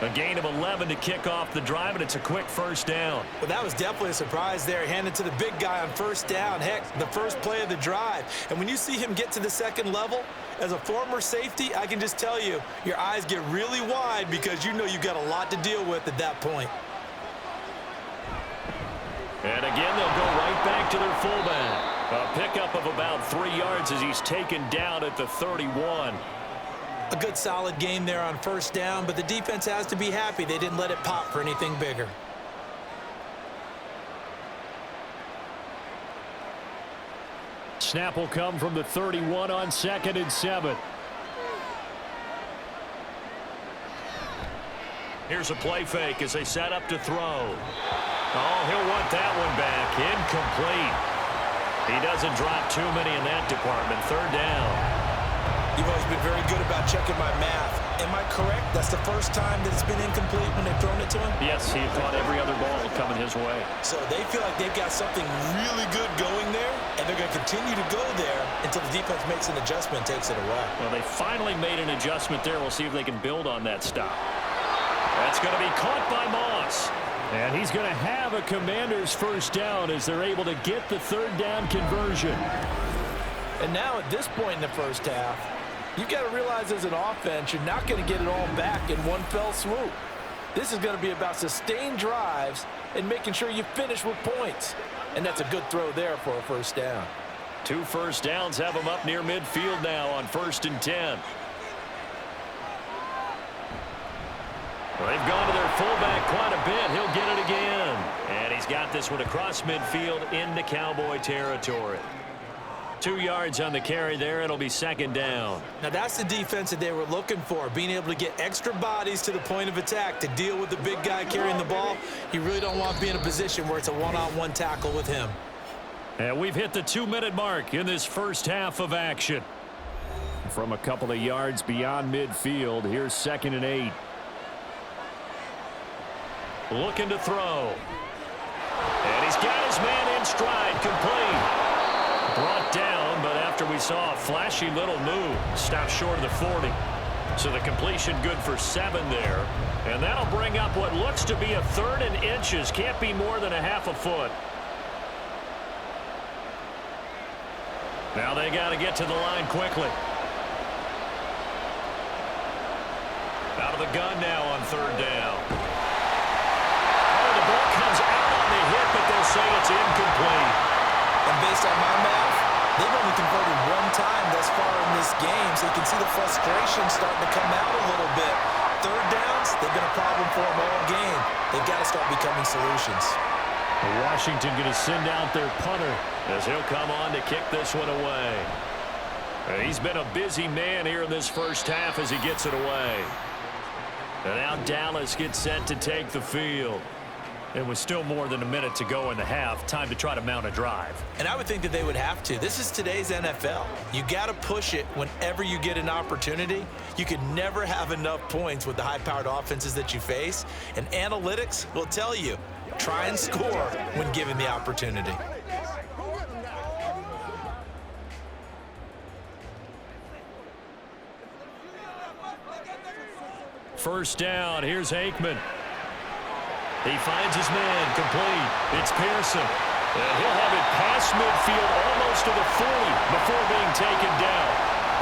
A gain of 11 to kick off the drive, and it's a quick 1st down. Well, that was definitely a surprise there. Handed to the big guy on 1st down. Heck, the first play of the drive. And when you see him get to the 2nd level, as a former safety, I can just tell you, your eyes get really wide because you know you've got a lot to deal with at that point. And again, they'll go right back to their fullback. A pickup of about 3 yards as he's taken down at the 31. A good solid game there on 1st down, but the defense has to be happy they didn't let it pop for anything bigger. Snap will come from the 31 on 2nd and 7. Here's a play fake as they set up to throw. Oh, he'll want that one back. Incomplete. He doesn't drop too many in that department. 3rd down. You've always been very good about checking my math. Am I correct? That's the first time that it's been incomplete when they've thrown it to him? Yes, he caught every other ball coming his way. So they feel like they've got something really good going there, and they're going to continue to go there until the defense makes an adjustment and takes it away. Well, they finally made an adjustment there. We'll see if they can build on that stop. That's going to be caught by Moss. And he's going to have a Commanders 1st down as they're able to get the 3rd down conversion. And now at this point in the first half, you've got to realize as an offense, you're not going to get it all back in one fell swoop. This is going to be about sustained drives and making sure you finish with points. And that's a good throw there for a 1st down. 2 first downs have them up near midfield now on 1st and 10. Well, they've gone to their fullback quite a bit. He'll get it again. And he's got this one across midfield into Cowboy territory. 2 yards on the carry there. It'll be 2nd down. Now, that's the defense that they were looking for, being able to get extra bodies to the point of attack to deal with the big guy carrying the ball. You really don't want to be in a position where it's a one-on-one tackle with him. And we've hit the 2-minute mark in this first half of action. From a couple of yards beyond midfield, here's 2nd and 8. Looking to throw. And he's got his man in stride, complete. Brought down, but after we saw a flashy little move, stopped short of the 40. So the completion good for 7 there. And that'll bring up what looks to be a 3rd and inches. Can't be more than a half a foot. Now they got to get to the line quickly. Out of the gun now on 3rd down. Oh, the ball comes out on the hit, but they'll say it's incomplete. And based on my math, they've only converted 1 time thus far in this game, so you can see the frustration starting to come out a little bit. 3rd downs, they've been a problem for them all game. They've got to start becoming solutions. Washington going to send out their punter as he'll come on to kick this one away. And he's been a busy man here in this first half as he gets it away. And now Dallas gets set to take the field. It was still more than a minute to go in the half. Time to try to mount a drive. And I would think that they would have to. This is today's NFL. You got to push it whenever you get an opportunity. You can never have enough points with the high-powered offenses that you face. And analytics will tell you, try and score when given the opportunity. First down, here's Aikman. He finds his man, complete. It's Pearson. And he'll have it past midfield almost to the 40 before being taken down.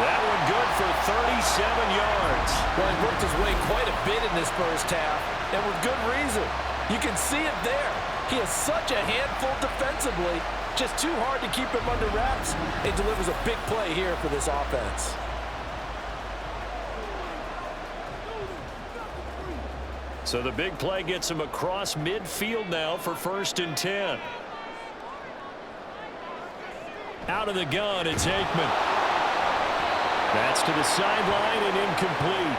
That one good for 37 yards. Well, he worked his way quite a bit in this first half, and with good reason. You can see it there. He has such a handful defensively, just too hard to keep him under wraps. It delivers a big play here for this offense. So the big play gets him across midfield now for 1st and 10. Out of the gun, it's Aikman. That's to the sideline and incomplete.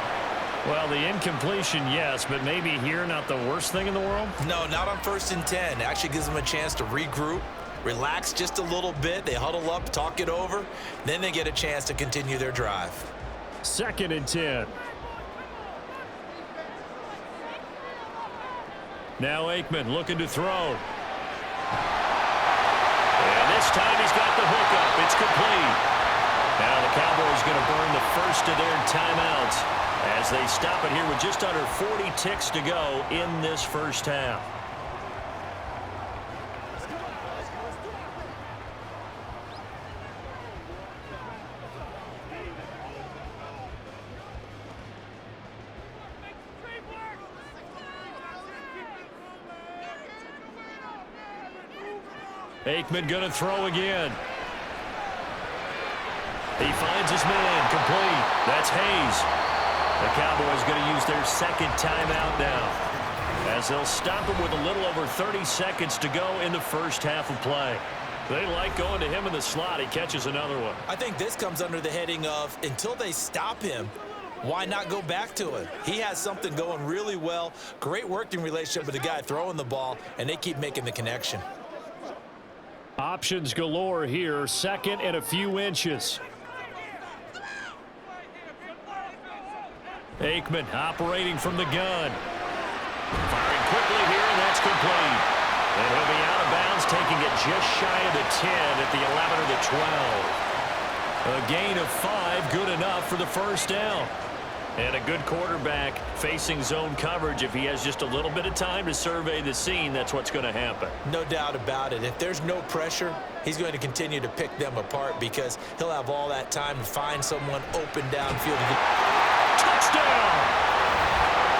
Well, the incompletion, yes, but maybe here not the worst thing in the world? No, not on 1st and 10. It actually gives them a chance to regroup, relax just a little bit. They huddle up, talk it over. Then they get a chance to continue their drive. 2nd and 10. Now Aikman looking to throw. And this time he's got the hookup. It's complete. Now the Cowboys going to burn the first of their timeouts as they stop it here with just under 40 ticks to go in this first half. Aikman going to throw again. He finds his man, complete. That's Hayes. The Cowboys going to use their 2nd timeout now as they'll stop him with a little over 30 seconds to go in the first half of play. They like going to him in the slot. He catches another one. I think this comes under the heading of until they stop him, why not go back to him? He has something going really well. Great working relationship with the guy throwing the ball, and they keep making the connection. Options galore here. 2nd and a few inches. Aikman operating from the gun. Firing quickly here, and that's complete. And he'll be out of bounds, taking it just shy of the 10 at the 11 or the 12. A gain of 5, good enough for the first down. And a good quarterback facing zone coverage. If he has just a little bit of time to survey the scene, that's what's going to happen. No doubt about it. If there's no pressure, he's going to continue to pick them apart because he'll have all that time to find someone open downfield. Touchdown!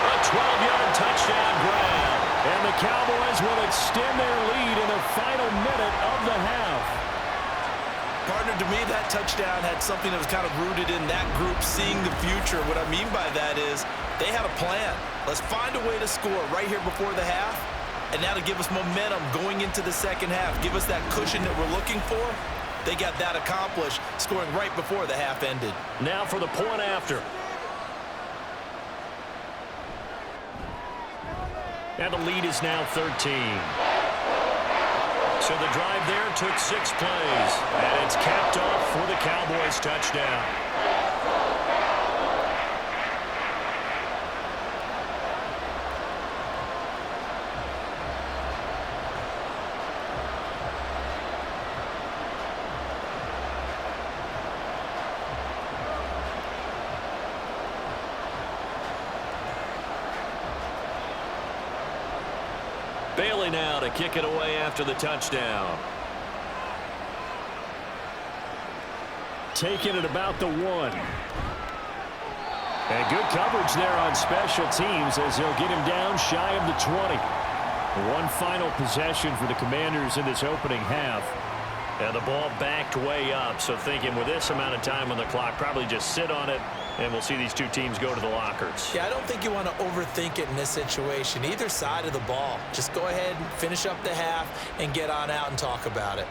A 12-yard touchdown grab. And the Cowboys will extend their lead in the final minute of the half. Partner, to me, that touchdown had something that was kind of rooted in that group seeing the future. What I mean by that is they had a plan. Let's find a way to score right here before the half, and now to give us momentum going into the second half, give us that cushion that we're looking for. They got that accomplished, scoring right before the half ended. Now for the point after. And the lead is now 13. So the drive there took 6 plays, and it's capped off for the Cowboys touchdown. Worley now to kick it away after the touchdown. Taking it about the 1. And good coverage there on special teams as they'll get him down shy of the 20. One final possession for the Commanders in this opening half. And the ball backed way up, so thinking with this amount of time on the clock, probably just sit on it, and we'll see these two teams go to the lockers. Yeah, I don't think you want to overthink it in this situation. Either side of the ball. Just go ahead and finish up the half and get on out and talk about it.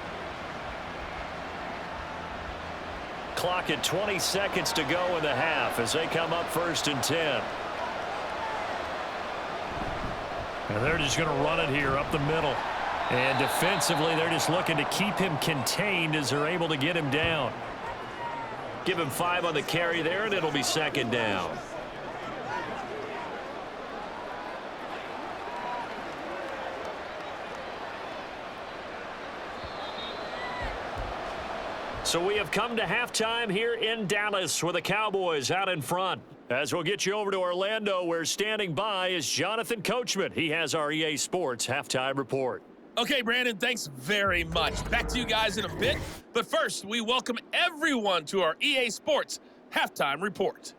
Clock at 20 seconds to go in the half as they come up 1st and 10. And they're just going to run it here up the middle. And defensively, they're just looking to keep him contained as they're able to get him down. Give him 5 on the carry there, and it'll be 2nd down. So we have come to halftime here in Dallas with the Cowboys out in front. As we'll get you over to Orlando, where standing by is Jonathan Coachman. He has our EA Sports halftime report. Okay, Brandon, thanks very much. Back to you guys in a bit. But first, we welcome everyone to our EA Sports halftime report.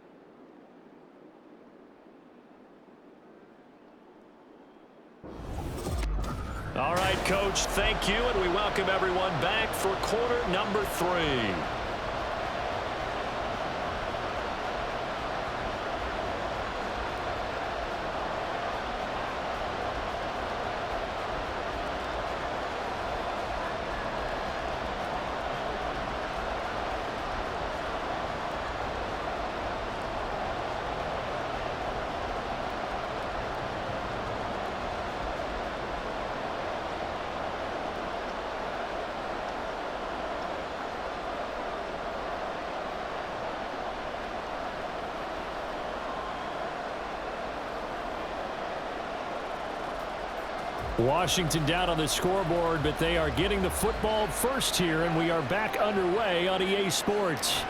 All right, Coach, thank you, and we welcome everyone back for quarter number 3. Washington down on the scoreboard, but they are getting the football first here, and we are back underway on EA Sports.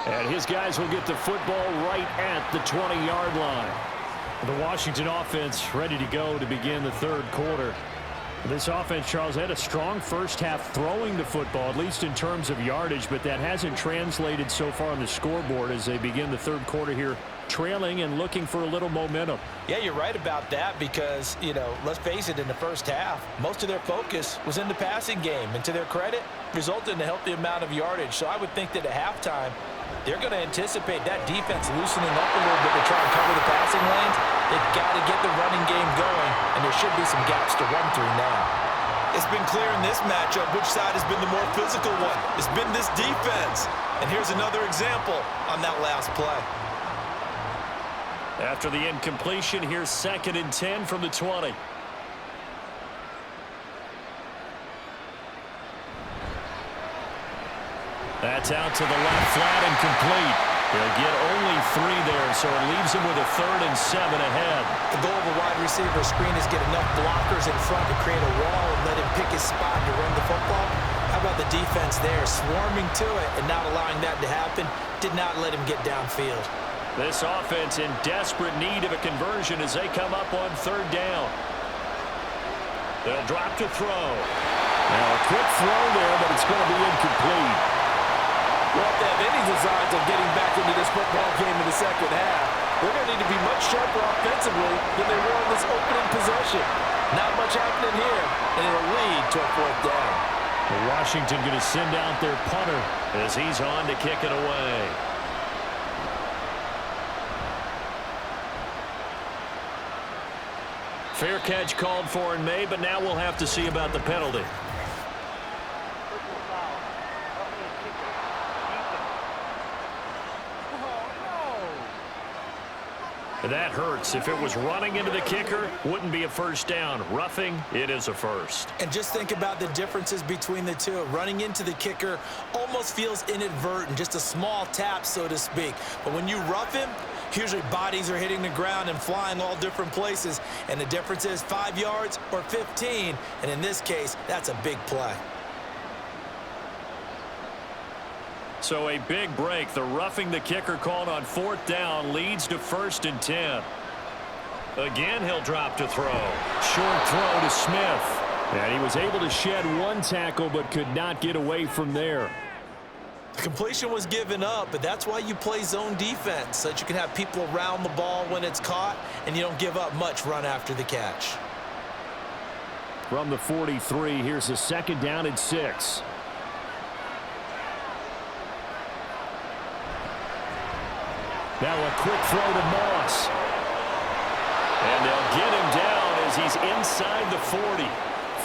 And his guys will get the football right at the 20-yard line. The Washington offense ready to go to begin the 3rd quarter. This offense, Charles, had a strong first half throwing the football, at least in terms of yardage, but that hasn't translated so far on the scoreboard as they begin the 3rd quarter here, trailing and looking for a little momentum. Yeah, you're right about that because, you know, let's face it, in the first half, most of their focus was in the passing game. And to their credit, resulted in a healthy amount of yardage. So I would think that at halftime, they're going to anticipate that defense loosening up a little bit to try and cover the passing lanes. They've got to get the running game going, and there should be some gaps to run through now. It's been clear in this matchup which side has been the more physical one. It's been this defense. And here's another example on that last play. After the incompletion, here's 2nd and 10 from the 20. That's out to the left, flat and complete. He'll get only 3 there, so it leaves him with a 3rd and 7 ahead. The goal of a wide receiver screen is get enough blockers in front to create a wall and let him pick his spot to run the football. How about the defense there, swarming to it and not allowing that to happen? Did not let him get downfield. This offense in desperate need of a conversion as they come up on 3rd down. They'll drop to throw. Now a quick throw there, but it's going to be incomplete. Well, if they have any designs of getting back into this football game in the second half, they're going to need to be much sharper offensively than they were in this opening possession. Not much happening here, and it'll lead to a 4th down. Washington going to send out their punter as he's on to kick it away. Fair catch called for and made, but now we'll have to see about the penalty. That hurts. If it was running into the kicker, wouldn't be a 1st down. Roughing, it is a 1st. And just think about the differences between the two. Running into the kicker almost feels inadvertent, just a small tap, so to speak. But when you rough him, usually bodies are hitting the ground and flying all different places. And the difference is 5 yards or 15. And in this case, that's a big play. So a big break. The roughing the kicker called on 4th down leads to 1st and 10. Again, he'll drop to throw. Short throw to Smith. And he was able to shed one tackle but could not get away from there. The completion was given up, but that's why you play zone defense, so that you can have people around the ball when it's caught and you don't give up much run after the catch. From the 43, here's a 2nd down and 6. Now a quick throw to Moss. And they'll get him down as he's inside the 40.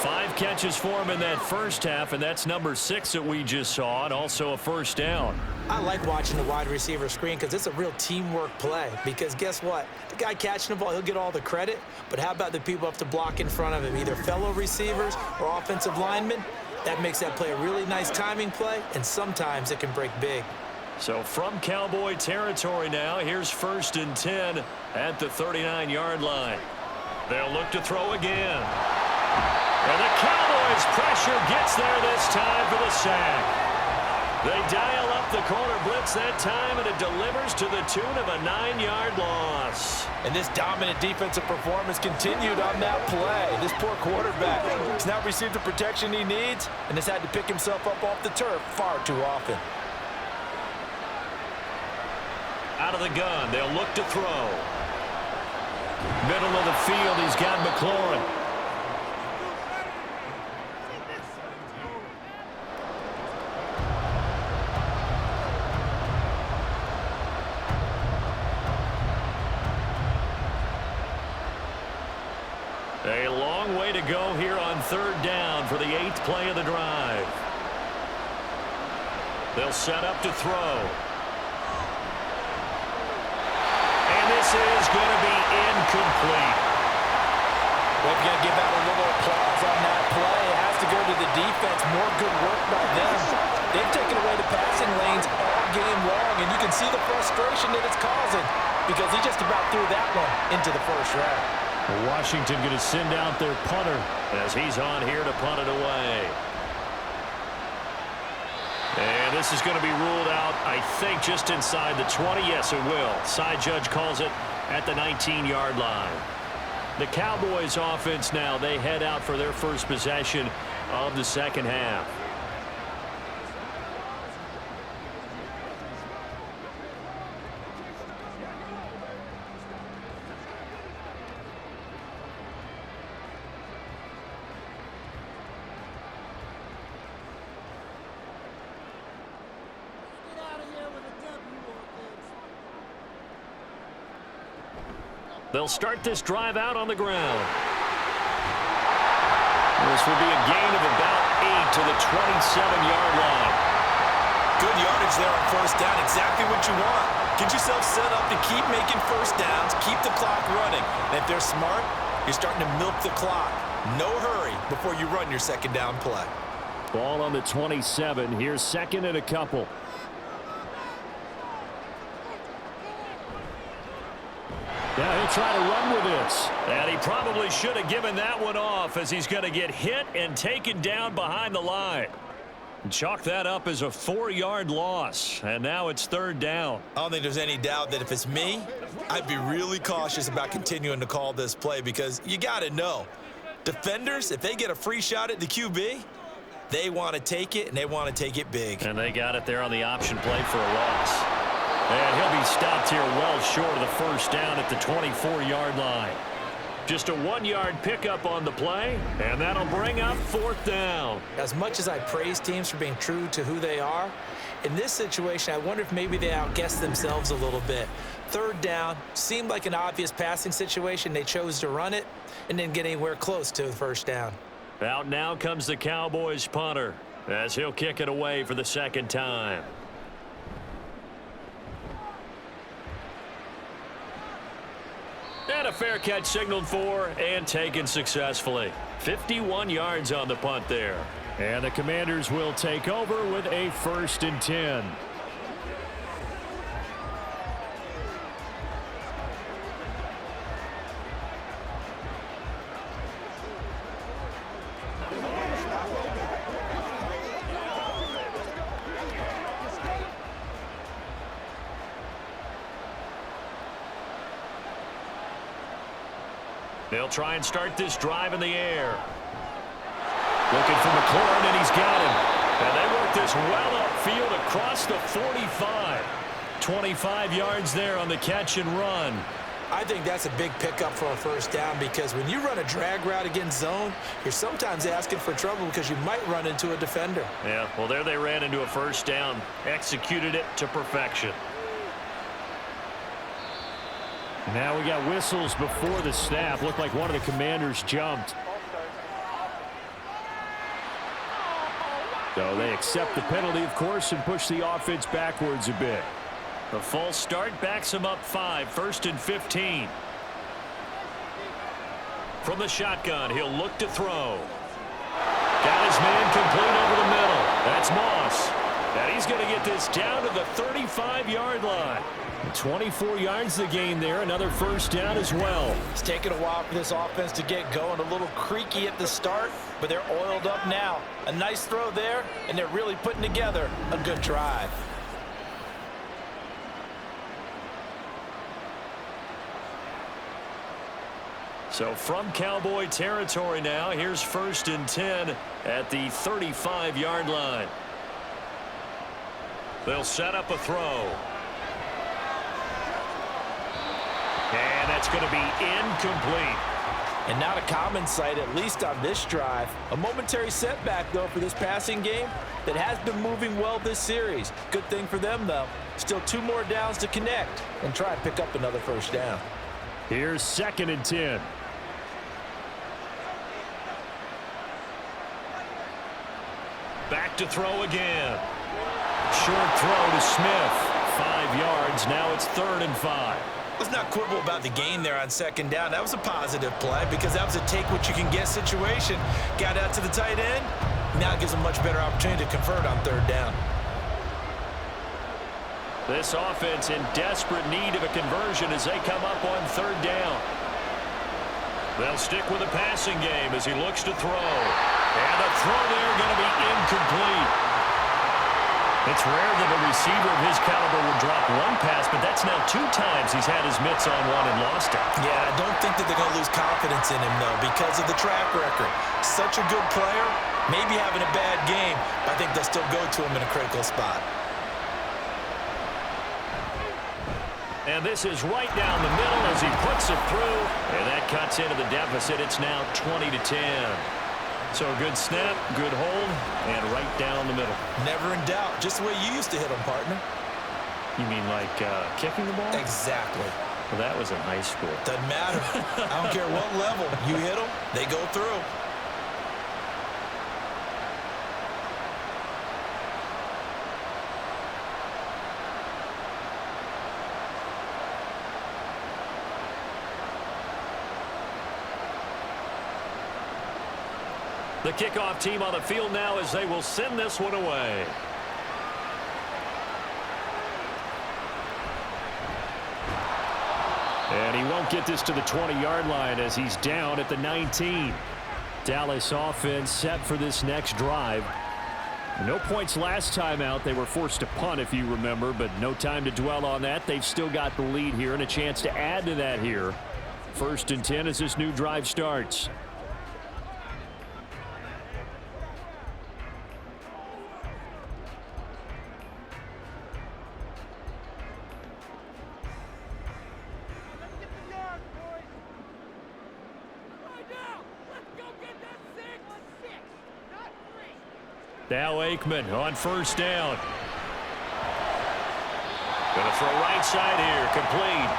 5 catches for him in that first half, and that's number 6 that we just saw, and also a first down. I like watching the wide receiver screen because it's a real teamwork play. Because guess what? The guy catching the ball, he'll get all the credit, but how about the people up to block in front of him, either fellow receivers or offensive linemen? That makes that play a really nice timing play, and sometimes it can break big. So from Cowboy territory now, here's 1st and 10 at the 39-yard line. They'll look to throw again. And the Cowboys' pressure gets there this time for the sack. They dial up the corner blitz that time, and it delivers to the tune of a 9-yard loss. And this dominant defensive performance continued on that play. This poor quarterback has not received the protection he needs and has had to pick himself up off the turf far too often. Out of the gun, they'll look to throw. Middle of the field, he's got McLaurin. A long way to go here on 3rd down for the 8th play of the drive. They'll set up to throw. And this is going to be incomplete. We're going to give out a little applause on that play. It has to go to the defense. More good work by them. They've taken away the passing lanes all game long, and you can see the frustration that it's causing because he just about threw that one into the first round. Washington going to send out their punter as he's on here to punt it away. And this is going to be ruled out, I think, just inside the 20. Yes, it will. Side judge calls it at the 19-yard line. The Cowboys offense now, they head out for their first possession of the second half. They'll start this drive out on the ground. This will be a gain of about 8 to the 27-yard line. Good yardage there on 1st down. Exactly what you want. Get yourself set up to keep making 1st downs, keep the clock running. And if they're smart, you're starting to milk the clock. No hurry before you run your 2nd down play. Ball on the 27. Here's 2nd and a couple. Now he'll try to run with this. And he probably should have given that one off as he's going to get hit and taken down behind the line. Chalk that up as a 4-yard loss. And now it's 3rd down. I don't think there's any doubt that if it's me, I'd be really cautious about continuing to call this play because you got to know, defenders, if they get a free shot at the QB, they want to take it, and they want to take it big. And they got it there on the option play for a loss. And he'll be stopped here well short of the 1st down at the 24-yard line. Just a 1-yard pickup on the play, and that'll bring up 4th down. As much as I praise teams for being true to who they are, in this situation, I wonder if maybe they outguessed themselves a little bit. 3rd down seemed like an obvious passing situation. They chose to run it and didn't get anywhere close to the 1st down. Out now comes the Cowboys punter as he'll kick it away for the 2nd time. And a fair catch signaled for and taken successfully. 51 yards on the punt there. And the Commanders will take over with a 1st and 10. They'll try and start this drive in the air. Looking for McLaurin, and he's got him. And they work this well upfield across the 45. 25 yards there on the catch and run. I think that's a big pickup for a first down because when you run a drag route against zone, you're sometimes asking for trouble because you might run into a defender. Yeah, well, there they ran into a first down. Executed it to perfection. Now we got whistles before the snap. Looked like one of the Commanders jumped. So they accept the penalty, of course, and push the offense backwards a bit. The false start backs him up 5, 1st and 15. From the shotgun, he'll look to throw. Got his man complete over the middle. That's Moss. And he's going to get this down to the 35-yard line. 24 yards to gain there. Another first down as well. It's taken a while for this offense to get going. A little creaky at the start, but they're oiled up now. A nice throw there, and they're really putting together a good drive. So from Cowboy territory now, here's 1st and 10 at the 35-yard line. They'll set up a throw. And that's going to be incomplete. And not a common sight, at least on this drive. A momentary setback, though, for this passing game that has been moving well this series. Good thing for them, though. Still 2 more downs to connect and try and pick up another first down. Here's 2nd and 10. Back to throw again. Short throw to Smith. 5 yards. Now it's 3rd and 5. Let's not quibble about the gain there on 2nd down. That was a positive play because that was a take-what-you-can-get situation. Got out to the tight end. Now it gives them a much better opportunity to convert on 3rd down. This offense in desperate need of a conversion as they come up on 3rd down. They'll stick with the passing game as he looks to throw. And the throw there going to be incomplete. It's rare that a receiver of his caliber would drop one pass, but that's now 2 times he's had his mitts on one and lost it. Yeah, I don't think that they're going to lose confidence in him, though, because of the track record. Such a good player, maybe having a bad game, but I think they'll still go to him in a critical spot. And this is right down the middle as he puts it through, and that cuts into the deficit. It's now 20-10. So a good snap, good hold, and right down the middle. Never in doubt. Just the way you used to hit them, partner. You mean like kicking the ball? Exactly. Well, that was in high school. Doesn't matter. I don't care what level. You hit them, they go through. The kickoff team on the field now as they will send this one away. And he won't get this to the 20-yard line as he's down at the 19. Dallas offense set for this next drive. No points last time out. They were forced to punt, if you remember, but no time to dwell on that. They've still got the lead here and a chance to add to that here. 1st and 10 as this new drive starts. Now Aikman on 1st down. Going to throw right side here, complete.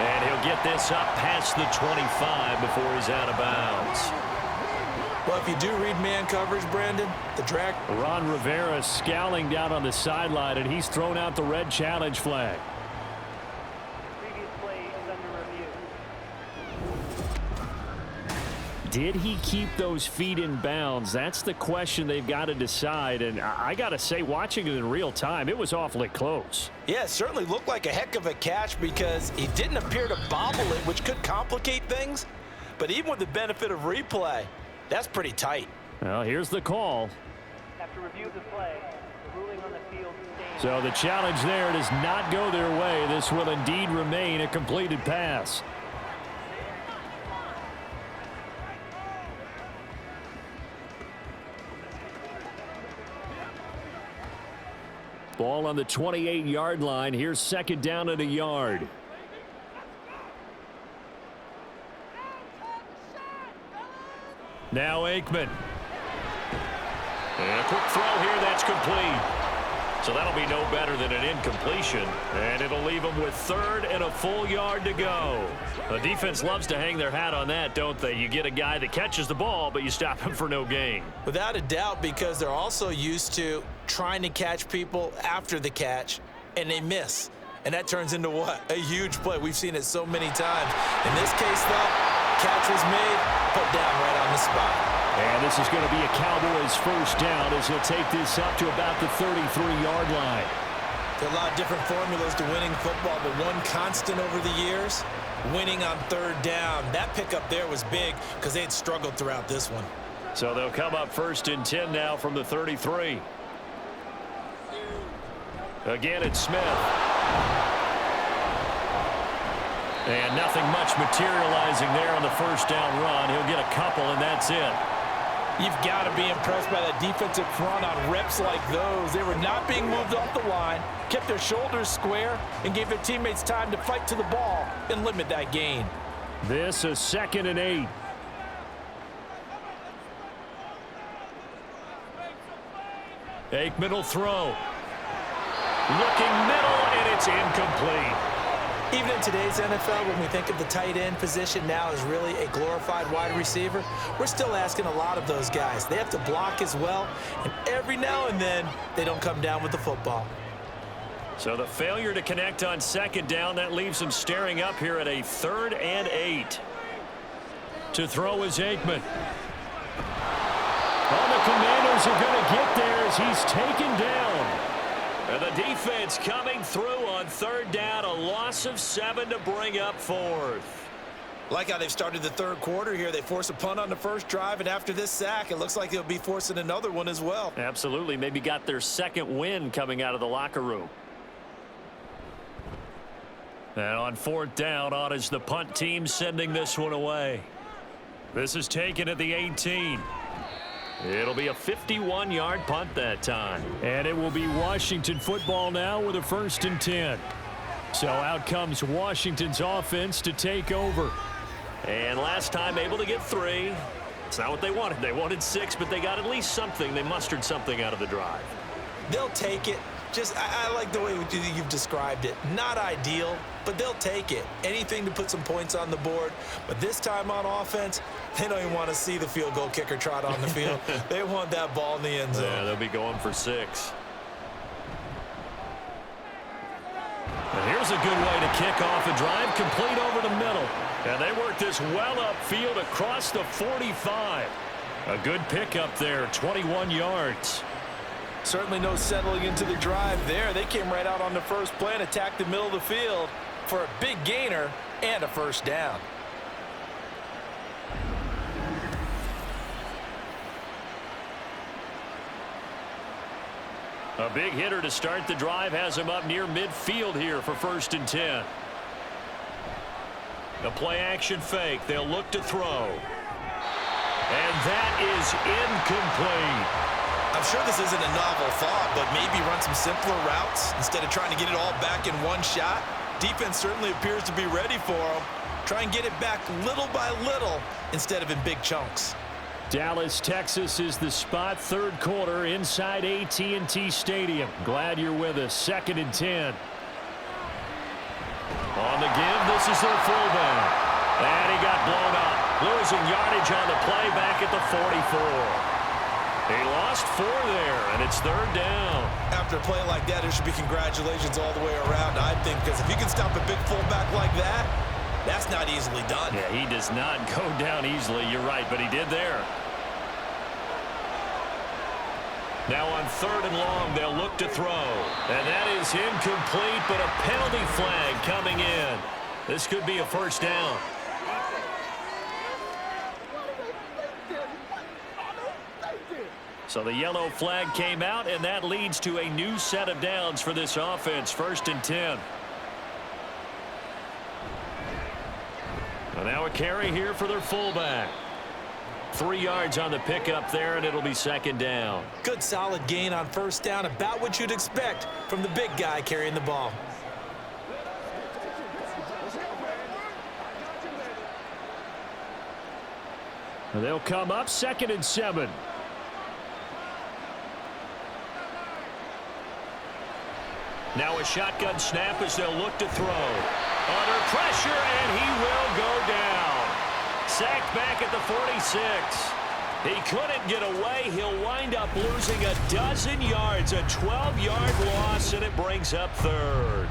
And he'll get this up past the 25 before he's out of bounds. Well, if you do read man coverage, Brandon, the drag. Ron Rivera scowling down on the sideline, and he's thrown out the red challenge flag. Did he keep those feet in bounds? That's the question they've got to decide. And I got to say, watching it in real time, it was awfully close. Yeah, it certainly looked like a heck of a catch because he didn't appear to bobble it, which could complicate things. But even with the benefit of replay, that's pretty tight. Well, here's the call. After review of the play, the ruling on the field stands. So the challenge there does not go their way. This will indeed remain a completed pass. Ball on the 28-yard line. Here's second down and a yard. Now Aikman. And a quick throw here. That's complete. So that'll be no better than an incompletion. And it'll leave them with third and a full yard to go. The defense loves to hang their hat on that, don't they? You get a guy that catches the ball, but you stop him for no gain. Without a doubt, because they're also used to trying to catch people after the catch, and they miss. And that turns into what? A huge play. We've seen it so many times. In this case, though, catch was made, put down right on the spot. And this is going to be a Cowboys first down as he'll take this up to about the 33-yard line. There are a lot of different formulas to winning football, but one constant over the years, winning on third down. That pickup there was big because they had struggled throughout this one. So they'll come up first and 10 now from the 33. Again, it's Smith. And nothing much materializing there on the first down run. He'll get a couple, and that's it. You've got to be impressed by that defensive front on reps like those. They were not being moved off the line, kept their shoulders square, and gave their teammates time to fight to the ball and limit that gain. This is 2nd and 8. Aikman will throw. Looking middle, and it's incomplete. Even in today's NFL, when we think of the tight end position now as really a glorified wide receiver, we're still asking a lot of those guys. They have to block as well, and every now and then, they don't come down with the football. So the failure to connect on second down, that leaves them staring up here at a 3rd and 8. To throw is Aikman. Oh, the Commanders are going to get there as he's taken down. And the defense coming through on third down, a loss of 7 to bring up 4th. Like how they've started the third quarter here. They force a punt on the first drive, and after this sack, it looks like they'll be forcing another one as well. Absolutely. Maybe got their second win coming out of the locker room. And on fourth down, on is the punt team sending this one away. This is taken at the 18. It'll be a 51-yard punt that time. And it will be Washington football now with a 1st and 10. So out comes Washington's offense to take over. And last time able to get 3. It's not what they wanted. They wanted 6, but they got at least something. They mustered something out of the drive. They'll take it. I like the way you've described it. Not ideal, but they'll take it. Anything to put some points on the board. But this time on offense, they don't even want to see the field goal kicker trot on the field. They want that ball in the end zone. Yeah, they'll be going for 6. And here's a good way to kick off a drive, complete over the middle. And they work this well upfield across the 45. A good pickup there, 21 yards. Certainly no settling into the drive there. They came right out on the first play and attacked the middle of the field for a big gainer and a first down. A big hitter to start the drive has him up near midfield here for 1st and 10. The play action fake. They'll look to throw. And that is incomplete. I'm sure this isn't a novel thought, but maybe run some simpler routes instead of trying to get it all back in one shot. Defense certainly appears to be ready for them. Try and get it back little by little instead of in big chunks. Dallas, Texas is the spot, 3rd quarter inside AT&T Stadium. Glad you're with us. 2nd and 10. On the give, this is their fullback. And he got blown up. Losing yardage on the play back at the 44. He lost 4 there, and it's 3rd down. After a play like that, there should be congratulations all the way around, I think, because if you can stop a big fullback like that, that's not easily done. Yeah, he does not go down easily. You're right, but he did there. Now on 3rd and long, they'll look to throw. And that is incomplete, but a penalty flag coming in. This could be a first down. So the yellow flag came out, and that leads to a new set of downs for this offense. 1st and 10. And now a carry here for their fullback. 3 yards on the pickup there, and it'll be second down. Good solid gain on first down, about what you'd expect from the big guy carrying the ball. They'll come up 2nd and 7. Now a shotgun snap as they'll look to throw. Under pressure, and he will go down. Sacked back at the 46. He couldn't get away. He'll wind up losing a dozen yards, a 12-yard loss, and it brings up 3rd.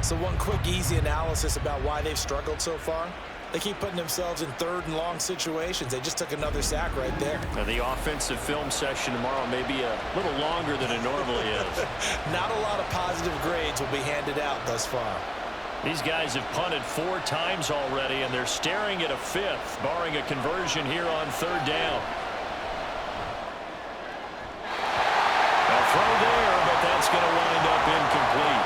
So one quick, easy analysis about why they've struggled so far. They keep putting themselves in 3rd and long situations. They just took another sack right there. Now the offensive film session tomorrow may be a little longer than it normally is. Not a lot of positive grades will be handed out thus far. These guys have punted 4 times already, and they're staring at a 5th, barring a conversion here on 3rd down. A throw there, but that's going to wind up incomplete.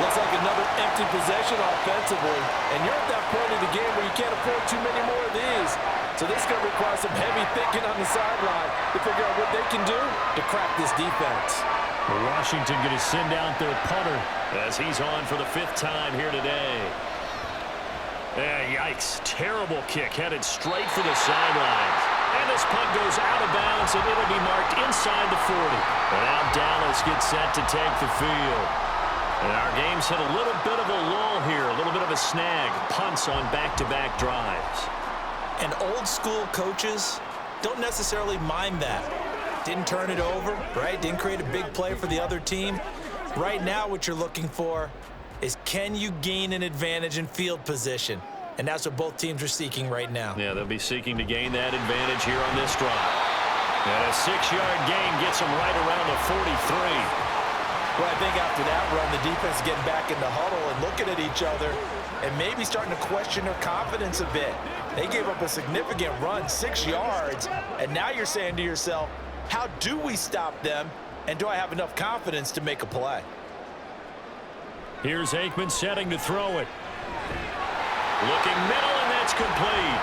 Looks like another empty possession offensively, and you're at that point of the game where you can't afford too many more of these. So this is going to require some heavy thinking on the sideline to figure out what they can do to crack this defense. Washington going to send out their punter as he's on for the 5th time here today. Yikes. Terrible kick headed straight for the sidelines. And this punt goes out of bounds, and it'll be marked inside the 40. And now Dallas gets set to take the field. And our game's hit a little bit of a lull here, a little bit of a snag. Punts on back-to-back drives. And old-school coaches don't necessarily mind that. Didn't turn it over, right? Didn't create a big play for the other team. Right now what you're looking for is, can you gain an advantage in field position? And that's what both teams are seeking right now. Yeah, they'll be seeking to gain that advantage here on this drive. And a 6-yard gain gets them right around the 43. Well, I think after that run, the defense is getting back in the huddle and looking at each other and maybe starting to question their confidence a bit. They gave up a significant run, 6 yards, and now you're saying to yourself, how do we stop them, and do I have enough confidence to make a play? Here's Aikman setting to throw it. Looking middle, and that's complete.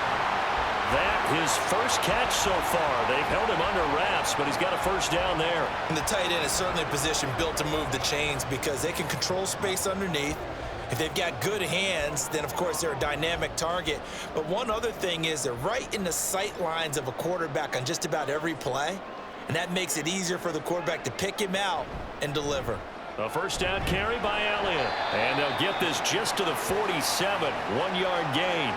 That his first catch so far. They've held him under wraps, but he's got a first down there. And the tight end is certainly a position built to move the chains because they can control space underneath. If they've got good hands, then of course they're a dynamic target. But one other thing is they're right in the sight lines of a quarterback on just about every play. And that makes it easier for the quarterback to pick him out and deliver. A first down carry by Elliott. And they'll get this just to the 47. 1-yard gain.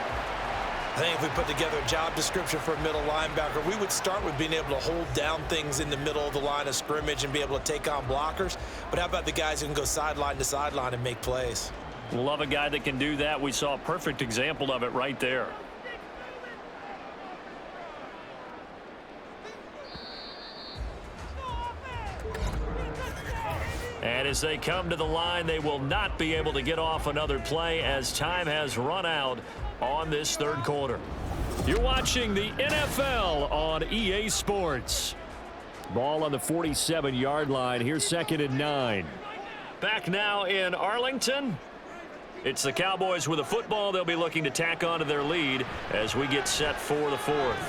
I think if we put together a job description for a middle linebacker, we would start with being able to hold down things in the middle of the line of scrimmage and be able to take on blockers. But how about the guys who can go sideline to sideline and make plays? Love a guy that can do that. We saw a perfect example of it right there. And as they come to the line, they will not be able to get off another play as time has run out on this 3rd quarter. You're watching the NFL on EA Sports. Ball on the 47-yard line. Here's 2nd and 9. Back now in Arlington. It's the Cowboys with a football. They'll be looking to tack onto their lead as we get set for the 4th.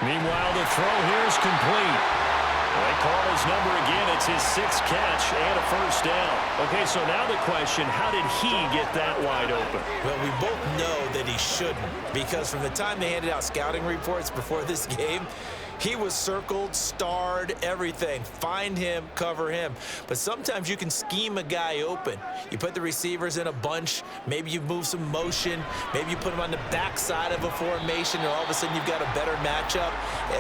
Meanwhile, the throw here is complete. They call his number again. It's his 6th catch and a first down. Okay, so now the question, how did he get that wide open? Well, we both know that he shouldn't, because from the time they handed out scouting reports before this game, he was circled, starred, everything. Find him, cover him. But sometimes you can scheme a guy open. You put the receivers in a bunch. Maybe you move some motion. Maybe you put them on the backside of a formation, and all of a sudden you've got a better matchup.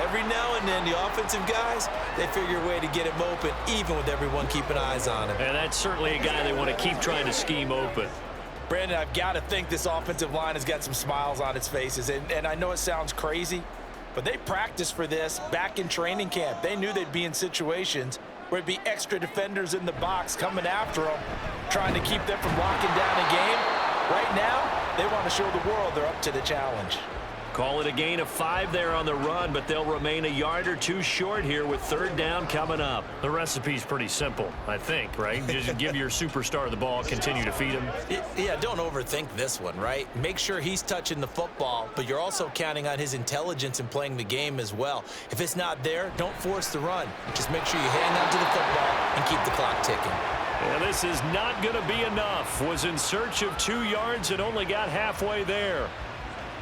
Every now and then, the offensive guys, they figure a way to get him open, even with everyone keeping eyes on him. And that's certainly a guy they want to keep trying to scheme open. Brandon, I've got to think this offensive line has got some smiles on its faces. And I know it sounds crazy, but they practiced for this back in training camp. They knew they'd be in situations where it'd be extra defenders in the box coming after them, trying to keep them from locking down a game. Right now, they want to show the world they're up to the challenge. Call it a gain of 5 there on the run, but they'll remain a yard or 2 short here with 3rd down coming up. The recipe's pretty simple, I think, right? Just give your superstar the ball, continue to feed him. Yeah, don't overthink this one, right? Make sure he's touching the football, but you're also counting on his intelligence in playing the game as well. If it's not there, don't force the run. Just make sure you hang on to the football and keep the clock ticking. And this is not going to be enough. Was in search of 2 yards and only got halfway there.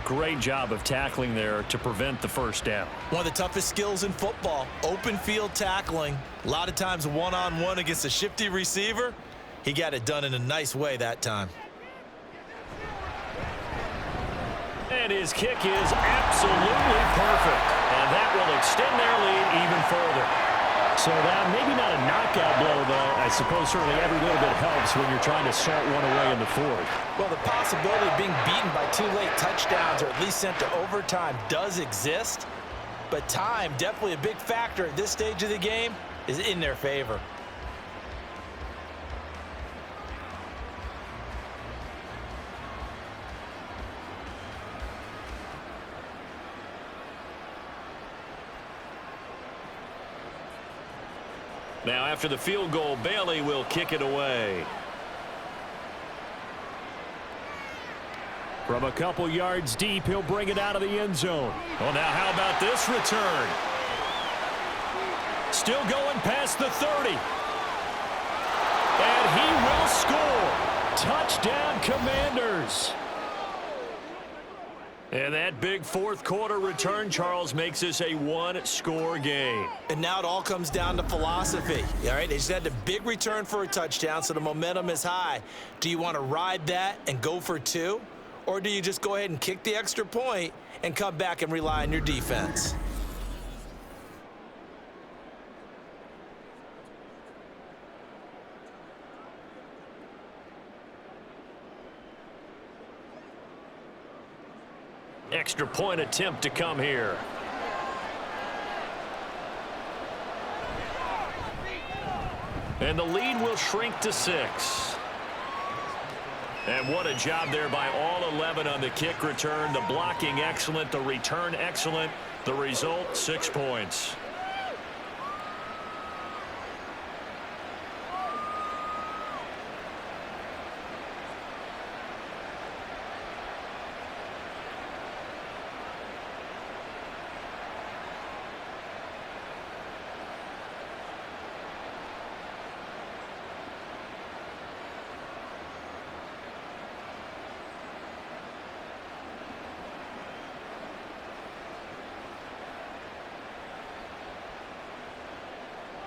Great job of tackling there to prevent the 1st down. One of the toughest skills in football, open field tackling. A lot of times one-on-one against a shifty receiver. He got it done in a nice way that time. And his kick is absolutely perfect. And that will extend their lead even further. So that maybe not a knockout blow, though. I suppose certainly every little bit helps when you're trying to salt one away in the 4th. Well, the possibility of being beaten by 2 late touchdowns or at least sent to overtime does exist. But time, definitely a big factor at this stage of the game, is in their favor. Now, after the field goal, Bailey will kick it away. From a couple yards deep, he'll bring it out of the end zone. Well, now how about this return? Still going past the 30. And he will score. Touchdown, Commanders. And that big 4th quarter return, Charles, makes this a 1-score game. And now it all comes down to philosophy. All right, they just had a big return for a touchdown, so the momentum is high. Do you want to ride that and go for 2? Or do you just go ahead and kick the extra point and come back and rely on your defense? Extra point attempt to come here. And the lead will shrink to 6. And what a job there by all 11 on the kick return. The blocking excellent, the return excellent. The result, 6 points.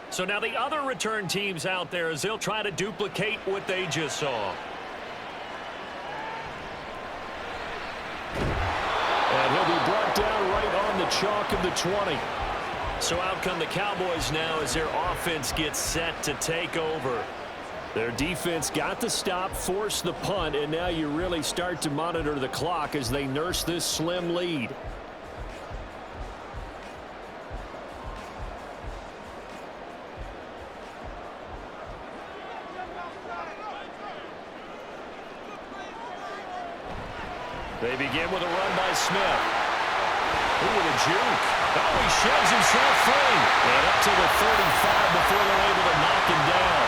So now the other return teams out there as they'll try to duplicate what they just saw. And he'll be brought down right on the chalk of the 20. So out come the Cowboys now as their offense gets set to take over. Their defense got the stop, forced the punt, and now you really start to monitor the clock as they nurse this slim lead. They begin with a run by Smith. Ooh, the juke. Oh, he sheds himself free. And up to the 35 before they're able to knock him down.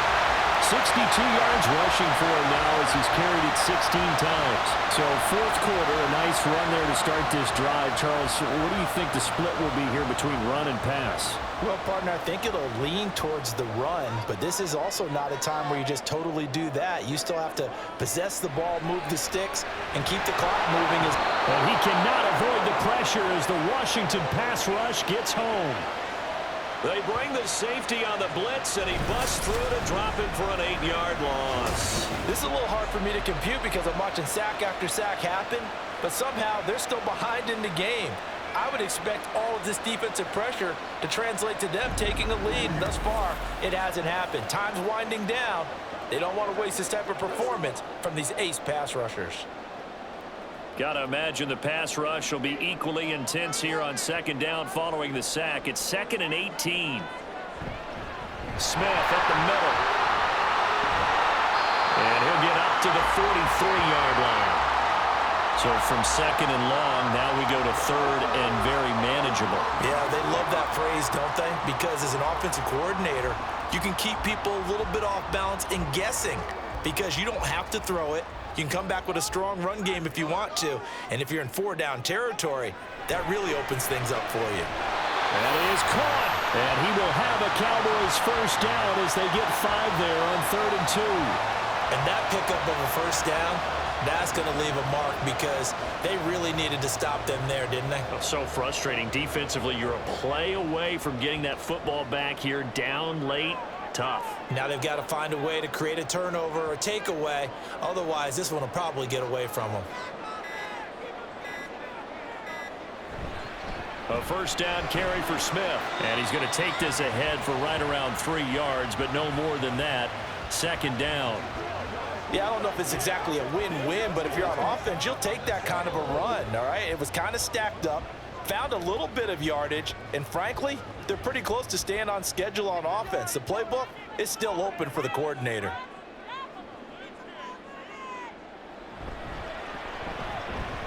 62 yards rushing for him now as he's carried it 16 times. So 4th quarter, a nice run there to start this drive. Charles, what do you think the split will be here between run and pass? Well, partner, I think it'll lean towards the run, but this is also not a time where you just totally do that. You still have to possess the ball, move the sticks, and keep the clock moving. And he cannot avoid the pressure as the Washington pass rush gets home. They bring the safety on the blitz, and he busts through to drop him for an 8-yard loss. This is a little hard for me to compute because I'm watching sack after sack happen, but somehow they're still behind in the game. I would expect all of this defensive pressure to translate to them taking a lead, and thus far, it hasn't happened. Time's winding down. They don't want to waste this type of performance from these ace pass rushers. Got to imagine the pass rush will be equally intense here on 2nd down following the sack. It's 2nd and 18. Smith at the middle. And he'll get up to the 43-yard line. So from second and long, now we go to third and very manageable. Yeah, they love that phrase, don't they? Because as an offensive coordinator, you can keep people a little bit off balance and guessing because you don't have to throw it. You can come back with a strong run game if you want to. And if you're in 4-down territory, that really opens things up for you. That is caught. And he will have a Cowboys first down as they get 5 there on 3rd and 2. And that pickup of a first down, that's going to leave a mark because they really needed to stop them there, didn't they? So frustrating. Defensively, you're a play away from getting that football back here down late. Tough. Now they've got to find a way to create a turnover or a takeaway. Otherwise, this one will probably get away from them. A first down carry for Smith. And he's going to take this ahead for right around 3 yards, but no more than that. 2nd down. Yeah, I don't know if it's exactly a win-win, but if you're on offense, you'll take that kind of a run, all right? It was kind of stacked up, found a little bit of yardage, and frankly, they're pretty close to staying on schedule on offense. The playbook is still open for the coordinator.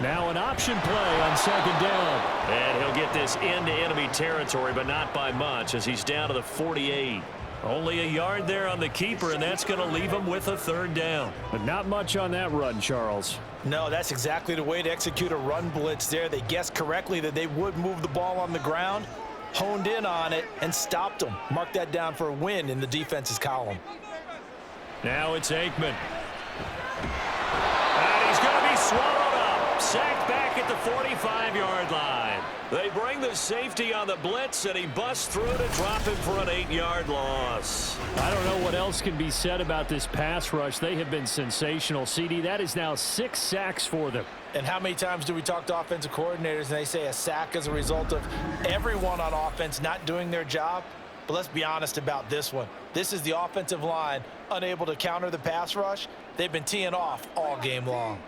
Now an option play on 2nd down. And he'll get this into enemy territory, but not by much as he's down to the 48. Only a yard there on the keeper, and that's going to leave him with a 3rd down. But not much on that run, Charles. No, that's exactly the way to execute a run blitz there. They guessed correctly that they would move the ball on the ground, honed in on it, and stopped them. Mark that down for a win in the defense's column. Now it's Aikman. And he's going to be swallowed up. Sacked back at the 45-yard line. They bring the safety on the blitz, and he busts through to drop him for an 8-yard loss. I don't know what else can be said about this pass rush. They have been sensational. CD, that is now 6 sacks for them. And how many times do we talk to offensive coordinators and they say a sack as a result of everyone on offense not doing their job? But let's be honest about this one. This is the offensive line unable to counter the pass rush. They've been teeing off all game long.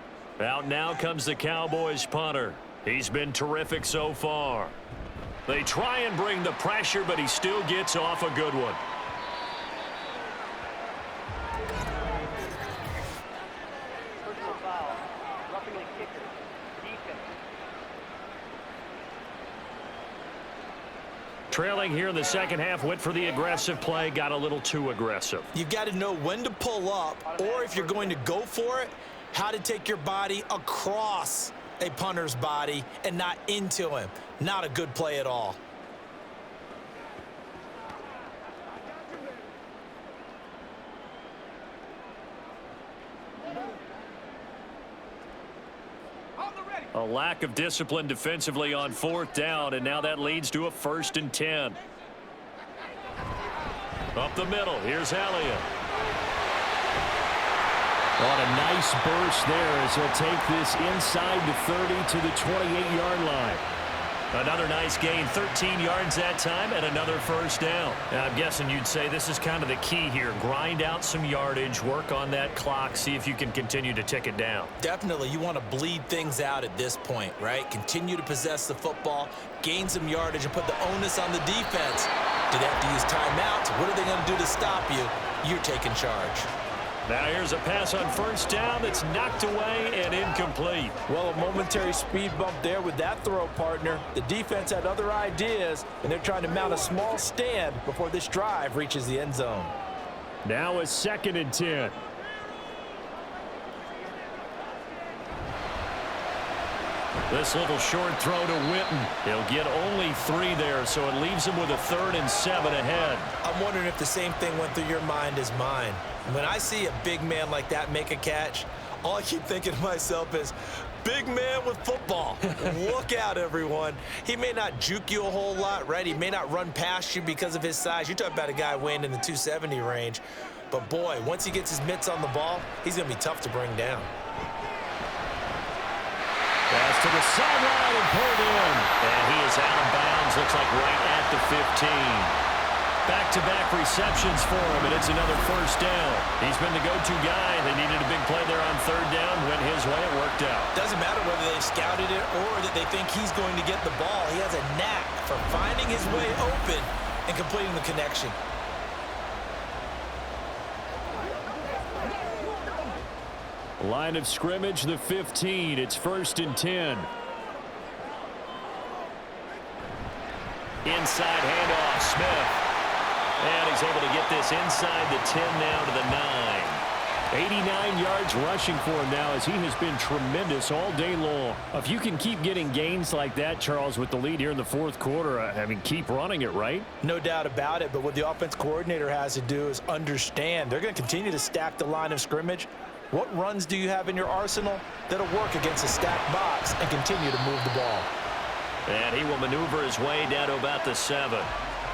Out now comes the Cowboys punter. He's been terrific so far. They try and bring the pressure, but he still gets off a good one. Personal foul. Roughing the kicker. Defense. Trailing here in the second half, went for the aggressive play, got a little too aggressive. You've got to know when to pull up, or if you're going to go for it, how to take your body across a punter's body and not into him. Not a good play at all. A lack of discipline defensively on 4th down, and now that leads to a 1st and 10. Up the middle, here's Elliott. On a nice burst there as he'll take this inside the 30 to the 28-yard line. Another nice gain, 13 yards that time, and another 1st down. Now, I'm guessing you'd say this is kind of the key here. Grind out some yardage, work on that clock, see if you can continue to tick it down. Definitely, you want to bleed things out at this point, right? Continue to possess the football, gain some yardage, and put the onus on the defense. Do they have to use timeouts? What are they going to do to stop you? You're taking charge. Now here's a pass on 1st down that's knocked away and incomplete. Well, a momentary speed bump there with that throw, partner. The defense had other ideas, and they're trying to mount a small stand before this drive reaches the end zone. Now a 2nd and 10. This little short throw to Witten. He'll get only 3 there, so it leaves him with a 3rd and 7 ahead. I'm wondering if the same thing went through your mind as mine. When I see a big man like that make a catch, all I keep thinking to myself is, big man with football. Look out, everyone. He may not juke you a whole lot, right? He may not run past you because of his size. You're talking about a guy weighing in the 270 range. But, boy, once he gets his mitts on the ball, he's going to be tough to bring down. Pass to the sideline and pulled in. And he is out of bounds, looks like right at the 15. Back-to-back receptions for him, and it's another 1st down. He's been the go-to guy. They needed a big play there on 3rd down. Went his way. It worked out. Doesn't matter whether they scouted it or that they think he's going to get the ball. He has a knack for finding his way open and completing the connection. Line of scrimmage, the 15. It's 1st and 10. Inside handoff, Smith. And he's able to get this inside the 10 now to the 9. 89 yards rushing for him now as he has been tremendous all day long. If you can keep getting gains like that, Charles, with the lead here in the fourth quarter, I mean, keep running it, right? No doubt about it, but what the offense coordinator has to do is understand they're going to continue to stack the line of scrimmage. What runs do you have in your arsenal that'll work against a stacked box and continue to move the ball? And he will maneuver his way down to about the 7.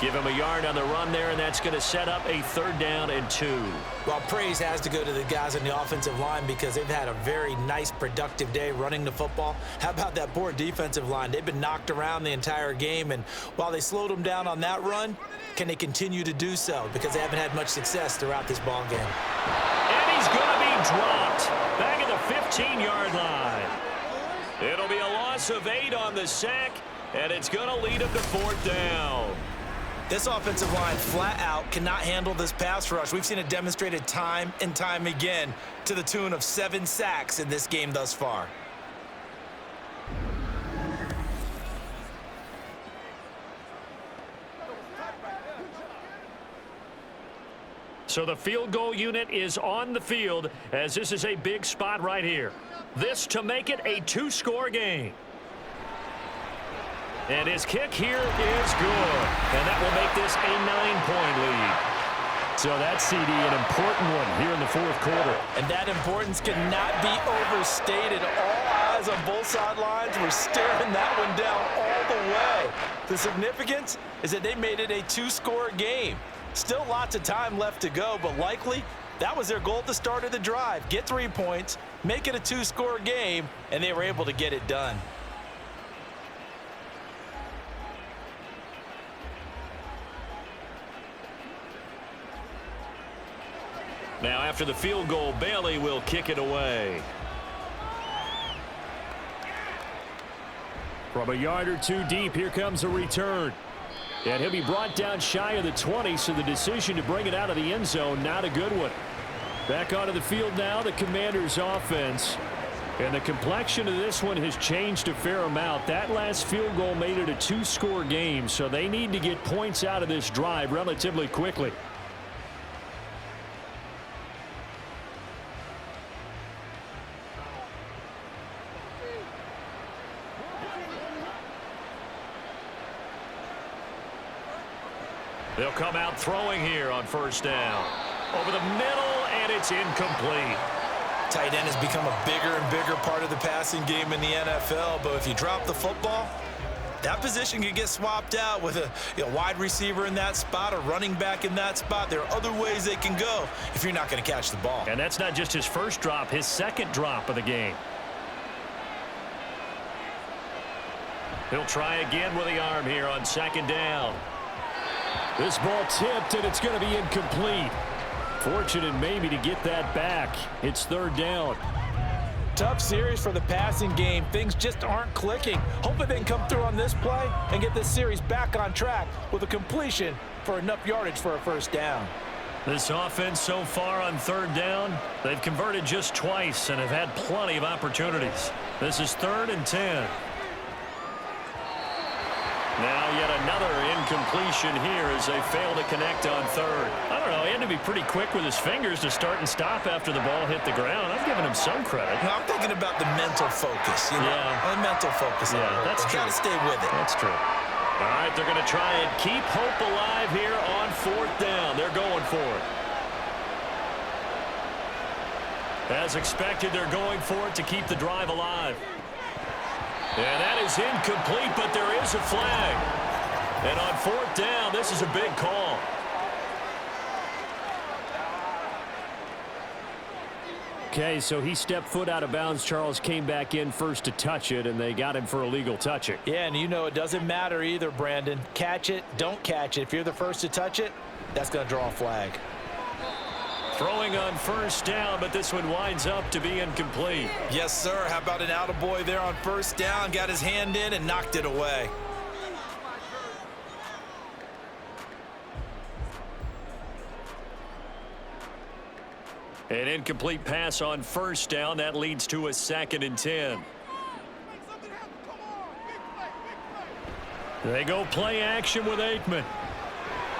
Give him a yard on the run there, and that's going to set up a 3rd down and 2. Well, praise has to go to the guys on the offensive line because they've had a very nice, productive day running the football. How about that poor defensive line? They've been knocked around the entire game, and while they slowed them down on that run, can they continue to do so? Because they haven't had much success throughout this ball game. And he's going to be dropped back at the 15-yard line. It'll be a loss of 8 on the sack, and it's going to lead him to 4th down. This offensive line flat out cannot handle this pass rush. We've seen it demonstrated time and time again to the tune of 7 sacks in this game thus far. So the field goal unit is on the field as this is a big spot right here. This to make it a 2-score game. And his kick here is good. And that will make this a 9-point lead. So that's, CD, an important one here in the fourth quarter. And that importance cannot be overstated. All eyes on both sidelines were staring that one down all the way. The significance is that they made it a 2-score game. Still lots of time left to go, but likely that was their goal at the start of the drive. Get 3 points, make it a 2-score game, and they were able to get it done. Now after the field goal, Bailey will kick it away. From a yard or 2 deep, here comes a return. And he'll be brought down shy of the 20, so the decision to bring it out of the end zone, not a good one. Back onto the field now, the Commanders' offense. And the complexion of this one has changed a fair amount. That last field goal made it a 2-score game, so they need to get points out of this drive relatively quickly. They'll come out throwing here on 1st down. Over the middle, and it's incomplete. Tight end has become a bigger and bigger part of the passing game in the NFL, but if you drop the football, that position can get swapped out with a wide receiver in that spot, a running back in that spot. There are other ways they can go if you're not going to catch the ball. And that's not just his first drop, his second drop of the game. He'll try again with the arm here on 2nd down. This ball tipped, and it's going to be incomplete. Fortunate maybe to get that back. It's 3rd down. Tough series for the passing game. Things just aren't clicking. Hopefully they can come through on this play and get this series back on track with a completion for enough yardage for a 1st down. This offense so far on 3rd down, they've converted just twice and have had plenty of opportunities. This is 3rd and 10. Now yet another incompletion here as they fail to connect on 3rd. I don't know, he had to be pretty quick with his fingers to start and stop after the ball hit the ground. I'm giving him some credit. No, I'm thinking about the mental focus. The mental focus. Yeah, that's true. Got to stay with it. That's true. All right, they're going to try and keep hope alive here on 4th down. They're going for it. As expected, they're going for it to keep the drive alive. And that is incomplete, but there is a flag. And on 4th down, this is a big call. Okay, so he stepped foot out of bounds. Charles came back in first to touch it, and they got him for illegal touching. Yeah, and it doesn't matter either, Brandon. Catch it, don't catch it. If you're the first to touch it, that's going to draw a flag. Throwing on 1st down, but this one winds up to be incomplete. Yes, sir. How about an attaboy there on 1st down? Got his hand in and knocked it away. An incomplete pass on first down. That leads to a 2nd and 10. They go play action with Aikman.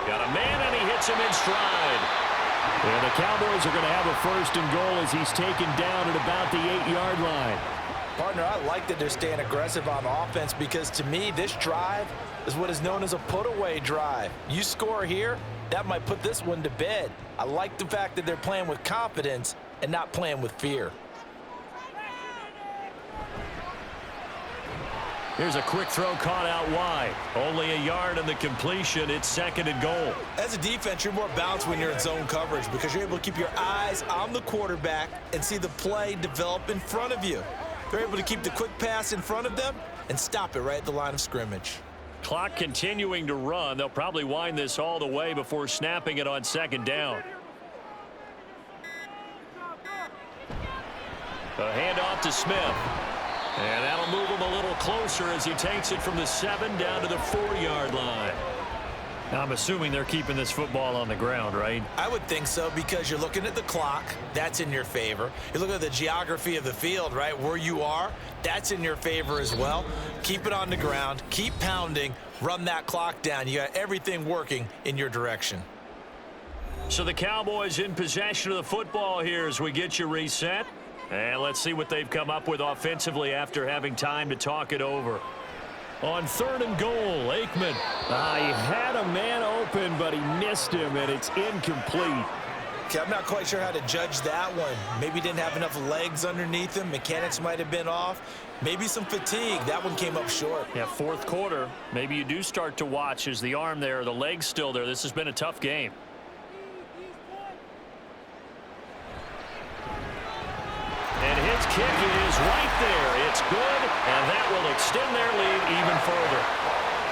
Got a man, and he hits him in stride. And the Cowboys are going to have a 1st and goal as he's taken down at about the 8-yard line. Partner, I like that they're staying aggressive on offense because, to me, this drive is what is known as a put-away drive. You score here, that might put this one to bed. I like the fact that they're playing with confidence and not playing with fear. Here's a quick throw caught out wide. Only a yard on the completion. It's 2nd and goal. As a defense, you're more balanced when you're in zone coverage because you're able to keep your eyes on the quarterback and see the play develop in front of you. They're able to keep the quick pass in front of them and stop it right at the line of scrimmage. Clock continuing to run. They'll probably wind this all the way before snapping it on 2nd down. A handoff to Smith. And that'll move him a little closer as he takes it from the 7 down to the 4-yard line. Now, I'm assuming they're keeping this football on the ground, right? I would think so because you're looking at the clock. That's in your favor. You're looking at the geography of the field, right? Where you are, that's in your favor as well. Keep it on the ground. Keep pounding. Run that clock down. You got everything working in your direction. So the Cowboys in possession of the football here as we get you reset. And let's see what they've come up with offensively after having time to talk it over. On 3rd and goal, Aikman. He had a man open, but he missed him, and it's incomplete. Okay, I'm not quite sure how to judge that one. Maybe he didn't have enough legs underneath him. Mechanics might have been off. Maybe some fatigue. That one came up short. Yeah, 4th quarter. Maybe you do start to watch as the arm there, the leg's still there. This has been a tough game. And his kick is right there. It's good, and that will extend their lead even further.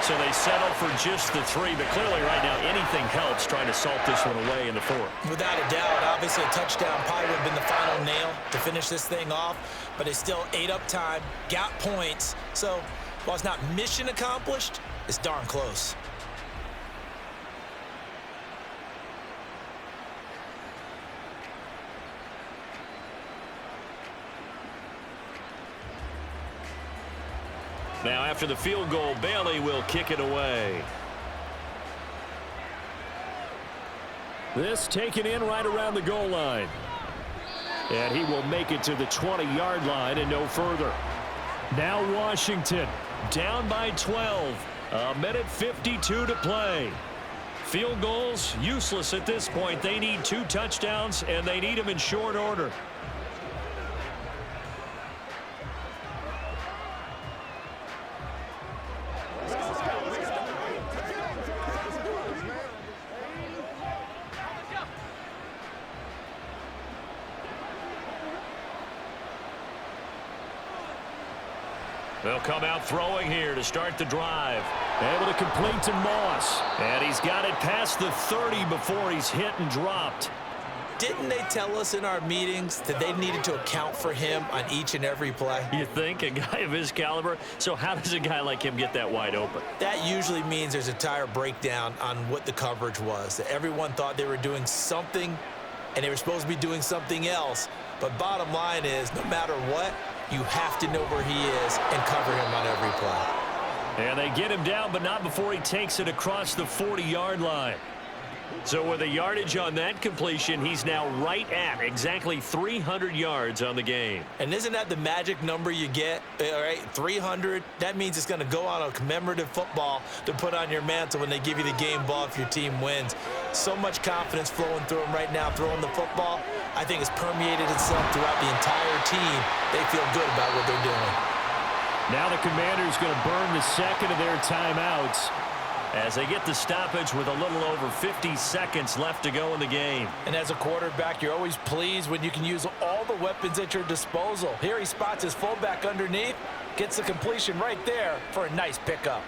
So they settle for just the 3, but clearly right now anything helps trying to salt this one away in the 4th. Without a doubt, obviously a touchdown probably would have been the final nail to finish this thing off, but it's still ate up time, got points. So while it's not mission accomplished, it's darn close. Now after the field goal, Bailey will kick it away. This taken in right around the goal line. And he will make it to the 20-yard line and no further. Now Washington down by 12. 1:52 to play. Field goals useless at this point. They need 2 touchdowns, and they need them in short order. They'll come out throwing here to start the drive. Able to complete to Moss. And he's got it past the 30 before he's hit and dropped. Didn't they tell us in our meetings that they needed to account for him on each and every play? You think? A guy of his caliber? So how does a guy like him get that wide open? That usually means there's a tire breakdown on what the coverage was. That everyone thought they were doing something, and they were supposed to be doing something else. But bottom line is, no matter what, you have to know where he is and cover him on every play. And they get him down, but not before he takes it across the 40-yard line. So with a yardage on that completion, he's now right at exactly 300 yards on the game. And isn't that the magic number you get? All right, 300. That means it's going to go on a commemorative football to put on your mantle when they give you the game ball if your team wins. So much confidence flowing through him right now, throwing the football. I think it's permeated itself throughout the entire team. They feel good about what they're doing. Now the Commanders going to burn the second of their timeouts as they get the stoppage with a little over 50 seconds left to go in the game. And as a quarterback, you're always pleased when you can use all the weapons at your disposal. Here he spots his fullback underneath, gets the completion right there for a nice pickup.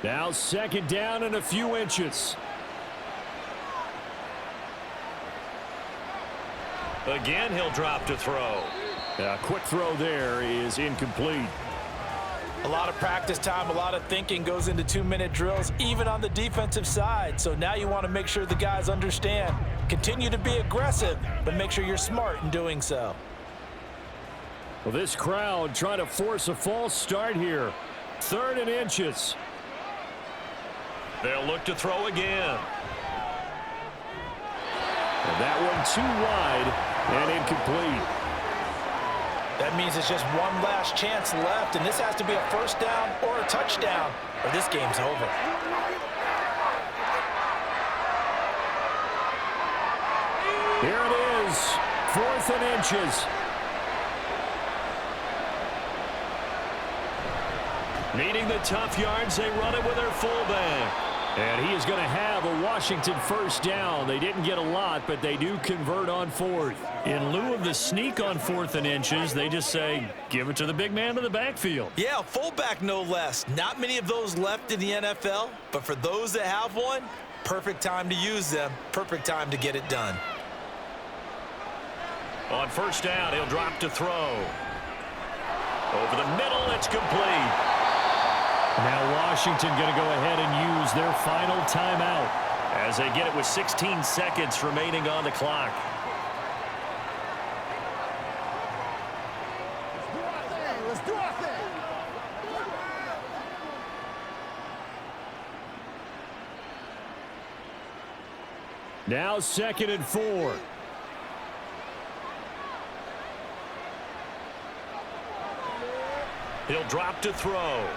Now 2nd down and a few inches. Again, he'll drop to throw. A quick throw there is incomplete. A lot of practice time, a lot of thinking goes into 2-minute drills, even on the defensive side. So now you want to make sure the guys understand Continue to be aggressive, but make sure you're smart in doing so. Well, this crowd trying to force a false start here. 3rd and inches. They'll look to throw again. And that one too wide and incomplete. That means it's just one last chance left, and this has to be a first down or a touchdown, or this game's over. Here it is, 4th and inches. Needing the tough yards, they run it with their fullback. And he is going to have a Washington first down. They didn't get a lot, but they do convert on 4th. In lieu of the sneak on 4th and inches, they just say, give it to the big man in the backfield. Yeah, fullback no less. Not many of those left in the NFL, but for those that have one, perfect time to use them, perfect time to get it done. On first down, he'll drop to throw. Over the middle, it's complete. Now Washington going to go ahead and use their final timeout as they get it with 16 seconds remaining on the clock. Let's do our thing. Now 2nd and 4. He'll drop to throw.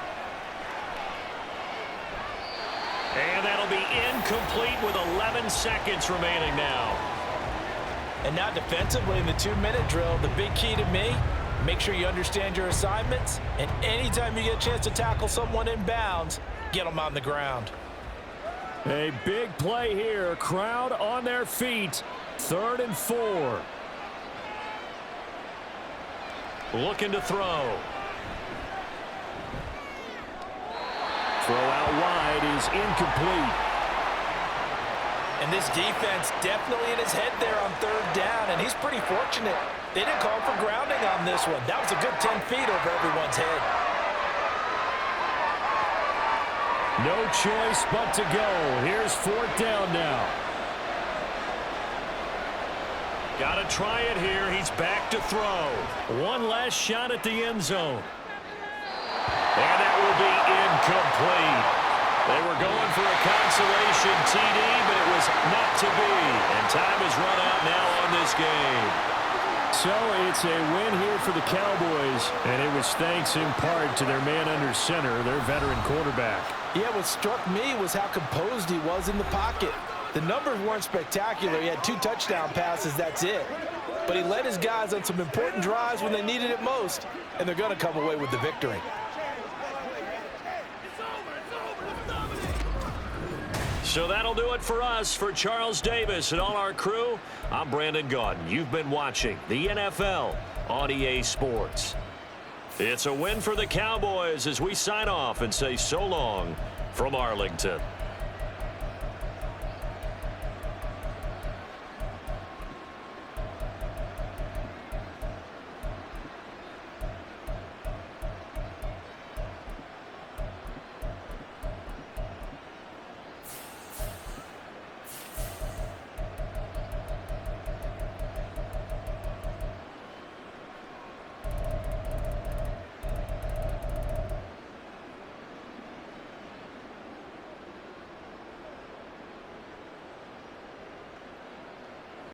And that'll be incomplete with 11 seconds remaining now. And now defensively in the 2-minute drill, the big key to me, make sure you understand your assignments, and anytime you get a chance to tackle someone in bounds, get them on the ground. A big play here. Crowd on their feet. 3rd and 4. Looking to throw. Throw out wide is incomplete. And this defense definitely in his head there on 3rd down, and he's pretty fortunate. They didn't call for grounding on this one. That was a good 10 feet over everyone's head. No choice but to go. Here's 4th down now. Got to try it here. He's back to throw. One last shot at the end zone. And that will be incomplete. They were going for a consolation TD, but it was not to be. And time has run out now on this game. So it's a win here for the Cowboys, and it was thanks in part to their man under center, their veteran quarterback. Yeah, what struck me was how composed he was in the pocket. The numbers weren't spectacular. He had 2 touchdown passes, that's it. But he led his guys on some important drives when they needed it most, and they're going to come away with the victory. So that'll do it for us. For Charles Davis and all our crew, I'm Brandon Gaudin. You've been watching the NFL on EA Sports. It's a win for the Cowboys as we sign off and say so long from Arlington.